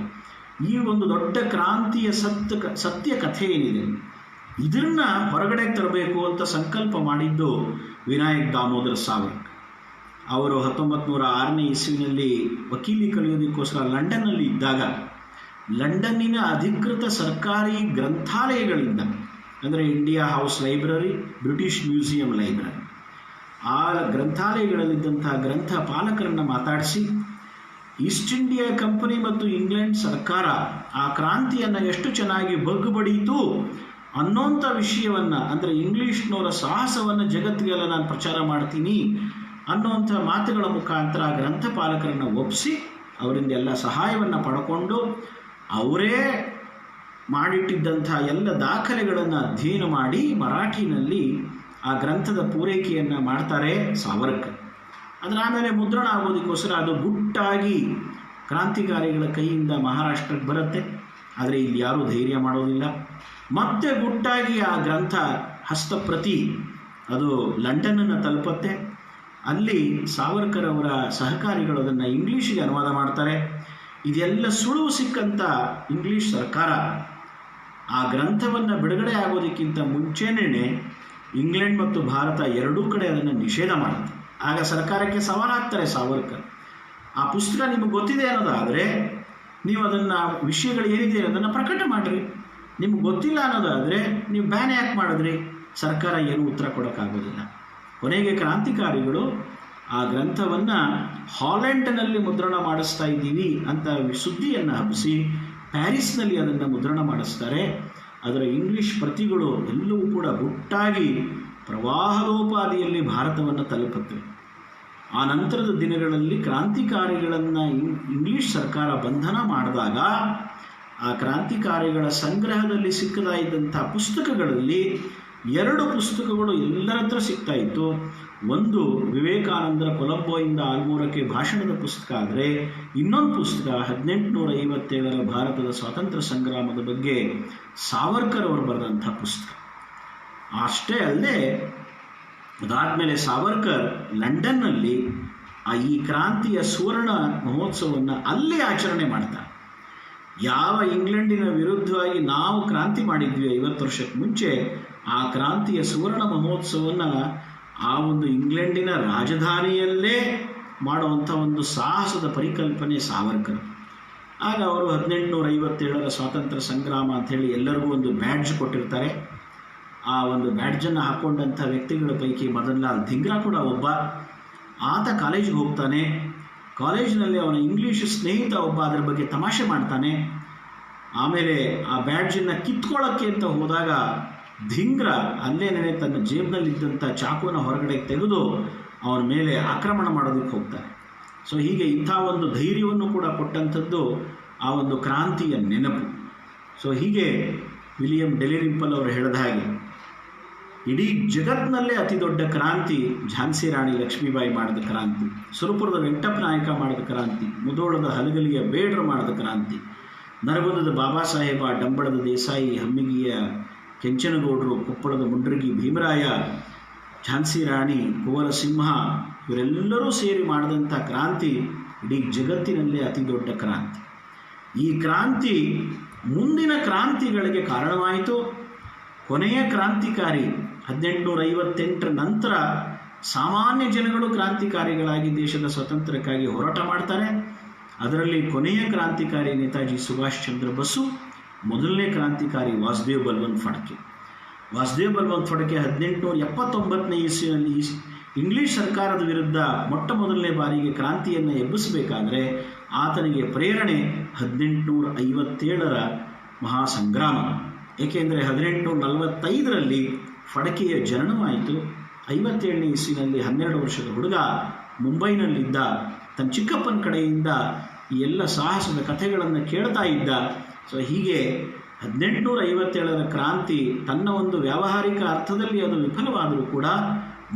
ಈ ಒಂದು ದೊಡ್ಡ ಕ್ರಾಂತಿಯ ಸತ್ಯ ಕಥೆ ಏನಿದೆ ಇದನ್ನು ಹೊರಗಡೆ ತರಬೇಕು ಅಂತ ಸಂಕಲ್ಪ ಮಾಡಿದ್ದು ವಿನಾಯಕ್ ದಾಮೋದರ್ ಸಾವರ್ಕರ್. ಅವರು 1906ನೇ ಇಸ್ವಿನಲ್ಲಿ ವಕೀಲಿ ಕಲಿಯೋದಕ್ಕೋಸ್ಕರ ಲಂಡನ್ನಲ್ಲಿ ಇದ್ದಾಗ ಲಂಡನ್ನಿನ ಅಧಿಕೃತ ಸರ್ಕಾರಿ ಗ್ರಂಥಾಲಯಗಳಿಂದ, ಅಂದರೆ India house library, British museum library, ಆ ಗ್ರಂಥಾಲಯಗಳಲ್ಲಿದ್ದಂಥ ಗ್ರಂಥ ಪಾಲಕರನ್ನು ಮಾತಾಡಿಸಿ ಈಸ್ಟ್ ಇಂಡಿಯಾ ಕಂಪನಿ ಮತ್ತು ಇಂಗ್ಲೆಂಡ್ ಸರ್ಕಾರ ಆ ಕ್ರಾಂತಿಯನ್ನು ಎಷ್ಟು ಚೆನ್ನಾಗಿ ಬಗ್ಗುಬಡಿಯಿತು ಅನ್ನೋಂಥ ವಿಷಯವನ್ನು, ಅಂದರೆ ಇಂಗ್ಲೀಷ್ನವರ ಸಾಹಸವನ್ನು ಜಗತ್ತಿಗೆಲ್ಲ ನಾನು ಪ್ರಚಾರ ಮಾಡ್ತೀನಿ ಅನ್ನೋಂಥ ಮಾತುಗಳ ಮುಖಾಂತರ ಆ ಗ್ರಂಥಪಾಲಕರನ್ನು ಒಪ್ಪಿಸಿ ಅವರಿಂದ ಎಲ್ಲ ಸಹಾಯವನ್ನು ಪಡ್ಕೊಂಡು ಅವರೇ ಮಾಡಿಟ್ಟಿದ್ದಂಥ ಎಲ್ಲ ದಾಖಲೆಗಳನ್ನು ಅಧ್ಯಯನ ಮಾಡಿ ಮರಾಠಿನಲ್ಲಿ ಆ ಗ್ರಂಥದ ಪೂರೈಕೆಯನ್ನು ಮಾಡ್ತಾರೆ ಸಾವರ್ಕರ್. ಅದರ ಆಮೇಲೆ ಮುದ್ರಣ ಆಗೋದಕ್ಕೋಸ್ಕರ ಅದು ಗುಟ್ಟಾಗಿ ಕ್ರಾಂತಿಕಾರಿಗಳ ಕೈಯಿಂದ ಮಹಾರಾಷ್ಟ್ರಕ್ಕೆ ಬರುತ್ತೆ. ಆದರೆ ಇಲ್ಲಿ ಯಾರೂ ಧೈರ್ಯ ಮಾಡೋದಿಲ್ಲ. ಮತ್ತೆ ಗುಟ್ಟಾಗಿ ಆ ಗ್ರಂಥ ಹಸ್ತಪ್ರತಿ ಅದು ಲಂಡನ್ನನ್ನು ತಲುಪತ್ತೆ. ಅಲ್ಲಿ ಸಾವರ್ಕರ್ ಅವರ ಸಹಕಾರಿಗಳು ಅದನ್ನು ಇಂಗ್ಲೀಷಿಗೆ ಅನುವಾದ ಮಾಡ್ತಾರೆ. ಇದೆಲ್ಲ ಸುಳುವು ಸಿಕ್ಕಂಥ ಇಂಗ್ಲೀಷ್ ಸರ್ಕಾರ ಆ ಗ್ರಂಥವನ್ನು ಬಿಡುಗಡೆ ಆಗೋದಕ್ಕಿಂತ ಮುಂಚೆನೇ ಇಂಗ್ಲೆಂಡ್ ಮತ್ತು ಭಾರತ ಎರಡೂ ಕಡೆ ಅದನ್ನು ನಿಷೇಧ ಮಾಡುತ್ತೆ. ಆಗ ಸರ್ಕಾರಕ್ಕೆ ಸವಾಲಾಗ್ತಾರೆ ಸಾವರ್ಕರ್, ಆ ಪುಸ್ತಕ ನಿಮಗೆ ಗೊತ್ತಿದೆ ಅನ್ನೋದಾದರೆ ನೀವು ಅದನ್ನು ವಿಷಯಗಳು ಏನಿದೆ ಅನ್ನೋದನ್ನು ಪ್ರಕಟ ಮಾಡಿರಿ, ನಿಮ್ಗೆ ಗೊತ್ತಿಲ್ಲ ಅನ್ನೋದಾದರೆ ನೀವು ಬ್ಯಾನ್ ಯಾಕೆ ಮಾಡಿದ್ರಿ? ಸರ್ಕಾರ ಏನೂ ಉತ್ತರ ಕೊಡೋಕ್ಕಾಗೋದಿಲ್ಲ. ಕೊನೆಗೆ ಕ್ರಾಂತಿಕಾರಿಗಳು ಆ ಗ್ರಂಥವನ್ನು ಹಾಲೆಂಡ್ನಲ್ಲಿ ಮುದ್ರಣ ಮಾಡಿಸ್ತಾ ಇದ್ದೀವಿ ಅಂತ ಸುದ್ದಿಯನ್ನು ಹಬ್ಬಿಸಿ ಪ್ಯಾರಿಸ್ನಲ್ಲಿ ಅದನ್ನು ಮುದ್ರಣ ಮಾಡಿಸ್ತಾರೆ. ಅದರ ಇಂಗ್ಲಿಷ್ ಪ್ರತಿಗಳು ಎಲ್ಲವೂ ಕೂಡ ಗುಟ್ಟಾಗಿ ಪ್ರವಾಹದೋಪಾದಿಯಲ್ಲಿ ಭಾರತವನ್ನು ತಲುಪುತ್ತವೆ. ಆ ನಂತರದ ದಿನಗಳಲ್ಲಿ ಕ್ರಾಂತಿಕಾರಿಗಳನ್ನು ಇಂಗ್ಲಿಷ್ ಸರ್ಕಾರ ಬಂಧನ ಮಾಡಿದಾಗ ಆ ಕ್ರಾಂತಿಕಾರಿಗಳ ಸಂಗ್ರಹದಲ್ಲಿ ಸಿಕ್ಕತಾ ಇದ್ದಂಥ ಪುಸ್ತಕಗಳಲ್ಲಿ 2 ಪುಸ್ತಕಗಳು ಎಲ್ಲರ ಹತ್ರ ಸಿಗ್ತಾ ಇತ್ತು. ಒಂದು ವಿವೇಕಾನಂದರ ಕೊಲಂಬೋಯಿಂದ ಆಲ್ಮೂರಕ್ಕೆ ಭಾಷಣದ ಪುಸ್ತಕ ಆದರೆ, ಇನ್ನೊಂದು ಪುಸ್ತಕ 1857ರ ಭಾರತದ ಸ್ವಾತಂತ್ರ್ಯ ಸಂಗ್ರಾಮದ ಬಗ್ಗೆ ಸಾವರ್ಕರ್ ಅವರು ಬರೆದಂಥ ಪುಸ್ತಕ. ಅಷ್ಟೇ ಅಲ್ಲದೆ ಅದಾದಮೇಲೆ ಸಾವರ್ಕರ್ ಲಂಡನ್ನಲ್ಲಿ ಈ ಕ್ರಾಂತಿಯ ಸುವರ್ಣ ಮಹೋತ್ಸವವನ್ನು ಅಲ್ಲಿ ಆಚರಣೆ ಮಾಡ್ತಾರೆ. ಯಾವ ಇಂಗ್ಲೆಂಡಿನ ವಿರುದ್ಧವಾಗಿ ನಾವು ಕ್ರಾಂತಿ ಮಾಡಿದ್ವಿ 50 ವರ್ಷಕ್ಕೆ ಮುಂಚೆ, ಆ ಕ್ರಾಂತಿಯ ಸುವರ್ಣ ಮಹೋತ್ಸವವನ್ನು ಆ ಒಂದು ಇಂಗ್ಲೆಂಡಿನ ರಾಜಧಾನಿಯಲ್ಲೇ ಮಾಡುವಂಥ ಒಂದು ಸಾಹಸದ ಪರಿಕಲ್ಪನೆ ಸಾವರ್ಕರ್. ಆಗ ಅವರು 1857ರ ಸ್ವಾತಂತ್ರ್ಯ ಸಂಗ್ರಾಮ ಅಂಥೇಳಿ ಎಲ್ಲರಿಗೂ ಒಂದು ಬ್ಯಾಡ್ಜ್ ಕೊಟ್ಟಿರ್ತಾರೆ. ಆ ಒಂದು ಬ್ಯಾಡ್ಜನ್ನು ಹಾಕ್ಕೊಂಡಂಥ ವ್ಯಕ್ತಿಗಳ ಪೈಕಿ ಮದನ್ಲಾಲ್ ಧಿಂಗ್ರಾ ಕೂಡ ಒಬ್ಬ. ಆತ ಕಾಲೇಜಿಗೆ ಹೋಗ್ತಾನೆ. ಕಾಲೇಜಿನಲ್ಲಿ ಅವನ ಇಂಗ್ಲೀಷ್ ಸ್ನೇಹಿತ ಒಬ್ಬ ಅದರ ಬಗ್ಗೆ ತಮಾಷೆ ಮಾಡ್ತಾನೆ. ಆಮೇಲೆ ಆ ಬ್ಯಾಡ್ಜನ್ನು ಕಿತ್ಕೊಳ್ಳೋಕ್ಕೆ ಅಂತ ಹೋದಾಗ ಧಿಂಗ್ರಾ ಅಲ್ಲೇನೇ ತನ್ನ ಜೇಬಿನಲ್ಲಿದ್ದಂಥ ಚಾಕುನ ಹೊರಗಡೆ ತೆಗೆದು ಅವನ ಮೇಲೆ ಆಕ್ರಮಣ ಮಾಡೋದಕ್ಕೆ ಹೋಗ್ತಾರೆ. ಸೊ ಹೀಗೆ ಇಂಥ ಒಂದು ಧೈರ್ಯವನ್ನು ಕೂಡ ಕೊಟ್ಟಂಥದ್ದು ಆ ಒಂದು ಕ್ರಾಂತಿಯ ನೆನಪು. ಸೊ ಹೀಗೆ ವಿಲಿಯಂ ಡೆಲಿರಿಂಪಲ್ ಅವರು ಹೇಳಿದ ಹಾಗೆ ಇಡೀ ಜಗತ್ತಿನಲ್ಲೇ ಅತಿ ದೊಡ್ಡ ಕ್ರಾಂತಿ ಝಾನ್ಸಿ ರಾಣಿ ಲಕ್ಷ್ಮೀಬಾಯಿ ಮಾಡಿದ ಕ್ರಾಂತಿ, ಸುರಪುರದ ವೆಂಕಟಪ್ಪ ನಾಯಕ ಮಾಡಿದ ಕ್ರಾಂತಿ, ಮುಧೋಳದ ಹಲಗಲಿಯ ಬೇಡರು ಮಾಡಿದ ಕ್ರಾಂತಿ, ನರಗುಂದದ ಬಾಬಾ ಸಾಹೇಬ, ಡಂಬಳದ ದೇಸಾಯಿ, ಹಮ್ಮಿಗಿಯ ಕೆಂಚನಗೌಡರು, ಕೊಪ್ಪಳದ ಮುಂಡ್ರಗಿ ಭೀಮರಾಯ, ಝಾನ್ಸಿ ರಾಣಿ, ಕುವರ ಸಿಂಹ ಇವರೆಲ್ಲರೂ ಸೇರಿ ಮಾಡಿದಂಥ ಕ್ರಾಂತಿ ಇಡೀ ಜಗತ್ತಿನಲ್ಲೇ ಅತಿ ದೊಡ್ಡ ಕ್ರಾಂತಿ. ಈ ಕ್ರಾಂತಿ ಮುಂದಿನ ಕ್ರಾಂತಿಗಳಿಗೆ ಕಾರಣವಾಯಿತು. ಕೊನೆಯ ಕ್ರಾಂತಿಕಾರಿ 1858ರ ನಂತರ ಸಾಮಾನ್ಯ ಜನಗಳು ಕ್ರಾಂತಿಕಾರಿಗಳಾಗಿ ದೇಶದ ಸ್ವಾತಂತ್ರ್ಯಕ್ಕಾಗಿ ಹೋರಾಟ ಮಾಡ್ತಾರೆ. ಅದರಲ್ಲಿ ಕೊನೆಯ ಕ್ರಾಂತಿಕಾರಿ ನೇತಾಜಿ ಸುಭಾಷ್ ಚಂದ್ರ ಬಸು, ಮೊದಲನೇ ಕ್ರಾಂತಿಕಾರಿ ವಾಸುದೇವ್ ಬಲ್ವಂತ್ ಫಡ್ಕೆ. ವಾಸುದೇವ್ ಬಲ್ವಂತ್ ಫಡ್ಕೆ 1879ನೇ ಇಸ್ವಿಯಲ್ಲಿ ಇಂಗ್ಲಿಷ್ ಸರ್ಕಾರದ ವಿರುದ್ಧ ಮೊಟ್ಟ ಮೊದಲನೇ ಬಾರಿಗೆ ಕ್ರಾಂತಿಯನ್ನು ಎಬ್ಬಿಸಬೇಕಾದ್ರೆ ಆತನಿಗೆ ಪ್ರೇರಣೆ 1857ರ ಮಹಾಸಂಗ್ರಾಮ. ಏಕೆಂದರೆ 1845ರಲ್ಲಿ ಫಡ್ಕೆಯ ಜನನವಾಯಿತು. 57ನೇ ಇಸ್ವಿನಲ್ಲಿ 12 ವರ್ಷದ ಹುಡುಗ ಮುಂಬೈನಲ್ಲಿದ್ದ, ತನ್ನ ಚಿಕ್ಕಪ್ಪನ ಕಡೆಯಿಂದ ಈ ಎಲ್ಲ ಸಾಹಸದ ಕಥೆಗಳನ್ನು ಕೇಳ್ತಾ ಇದ್ದ. ಸೊ ಹೀಗೆ 1857ರ ಕ್ರಾಂತಿ ತನ್ನ ಒಂದು ವ್ಯಾವಹಾರಿಕ ಅರ್ಥದಲ್ಲಿ ಅದು ವಿಫಲವಾದರೂ ಕೂಡ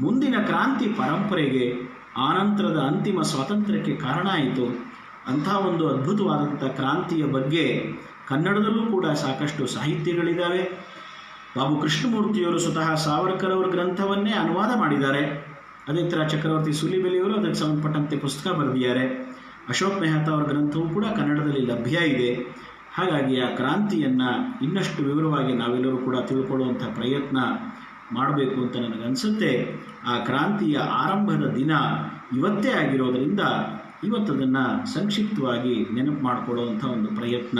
ಮುಂದಿನ ಕ್ರಾಂತಿ ಪರಂಪರೆಗೆ, ಆನಂತರದ ಅಂತಿಮ ಸ್ವಾತಂತ್ರ್ಯಕ್ಕೆ ಕಾರಣ ಆಯಿತು. ಅಂಥ ಒಂದು ಅದ್ಭುತವಾದಂಥ ಕ್ರಾಂತಿಯ ಬಗ್ಗೆ ಕನ್ನಡದಲ್ಲೂ ಕೂಡ ಸಾಕಷ್ಟು ಸಾಹಿತ್ಯಗಳಿದ್ದಾವೆ. ಬಾಬು ಕೃಷ್ಣಮೂರ್ತಿಯವರು ಸ್ವತಃ ಸಾವರ್ಕರ್ ಅವರ ಗ್ರಂಥವನ್ನೇ ಅನುವಾದ ಮಾಡಿದ್ದಾರೆ. ಅದೇ ಥರ ಚಕ್ರವರ್ತಿ ಸೂಲಿಬೆಲೆಯವರು ಅದಕ್ಕೆ ಸಂಬಂಧಪಟ್ಟಂತೆ ಪುಸ್ತಕ ಬರೆದಿದ್ದಾರೆ. ಅಶೋಕ್ ಮೆಹ್ತಾ ಅವರ ಗ್ರಂಥವೂ ಕೂಡ ಕನ್ನಡದಲ್ಲಿ ಲಭ್ಯ ಇದೆ. ಹಾಗಾಗಿ ಆ ಕ್ರಾಂತಿಯನ್ನು ಇನ್ನಷ್ಟು ವಿವರವಾಗಿ ನಾವೆಲ್ಲರೂ ಕೂಡ ತಿಳ್ಕೊಳ್ಳುವಂಥ ಪ್ರಯತ್ನ ಮಾಡಬೇಕು ಅಂತ ನನಗನ್ಸುತ್ತೆ. ಆ ಕ್ರಾಂತಿಯ ಆರಂಭದ ದಿನ ಇವತ್ತೇ ಆಗಿರೋದರಿಂದ ಇವತ್ತದನ್ನು ಸಂಕ್ಷಿಪ್ತವಾಗಿ ನೆನಪು ಮಾಡಿಕೊಳ್ಳುವಂಥ ಒಂದು ಪ್ರಯತ್ನ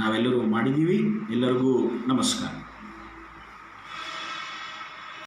ನಾವೆಲ್ಲರೂ ಮಾಡಿದ್ದೀವಿ. ಎಲ್ಲರಿಗೂ ನಮಸ್ಕಾರ.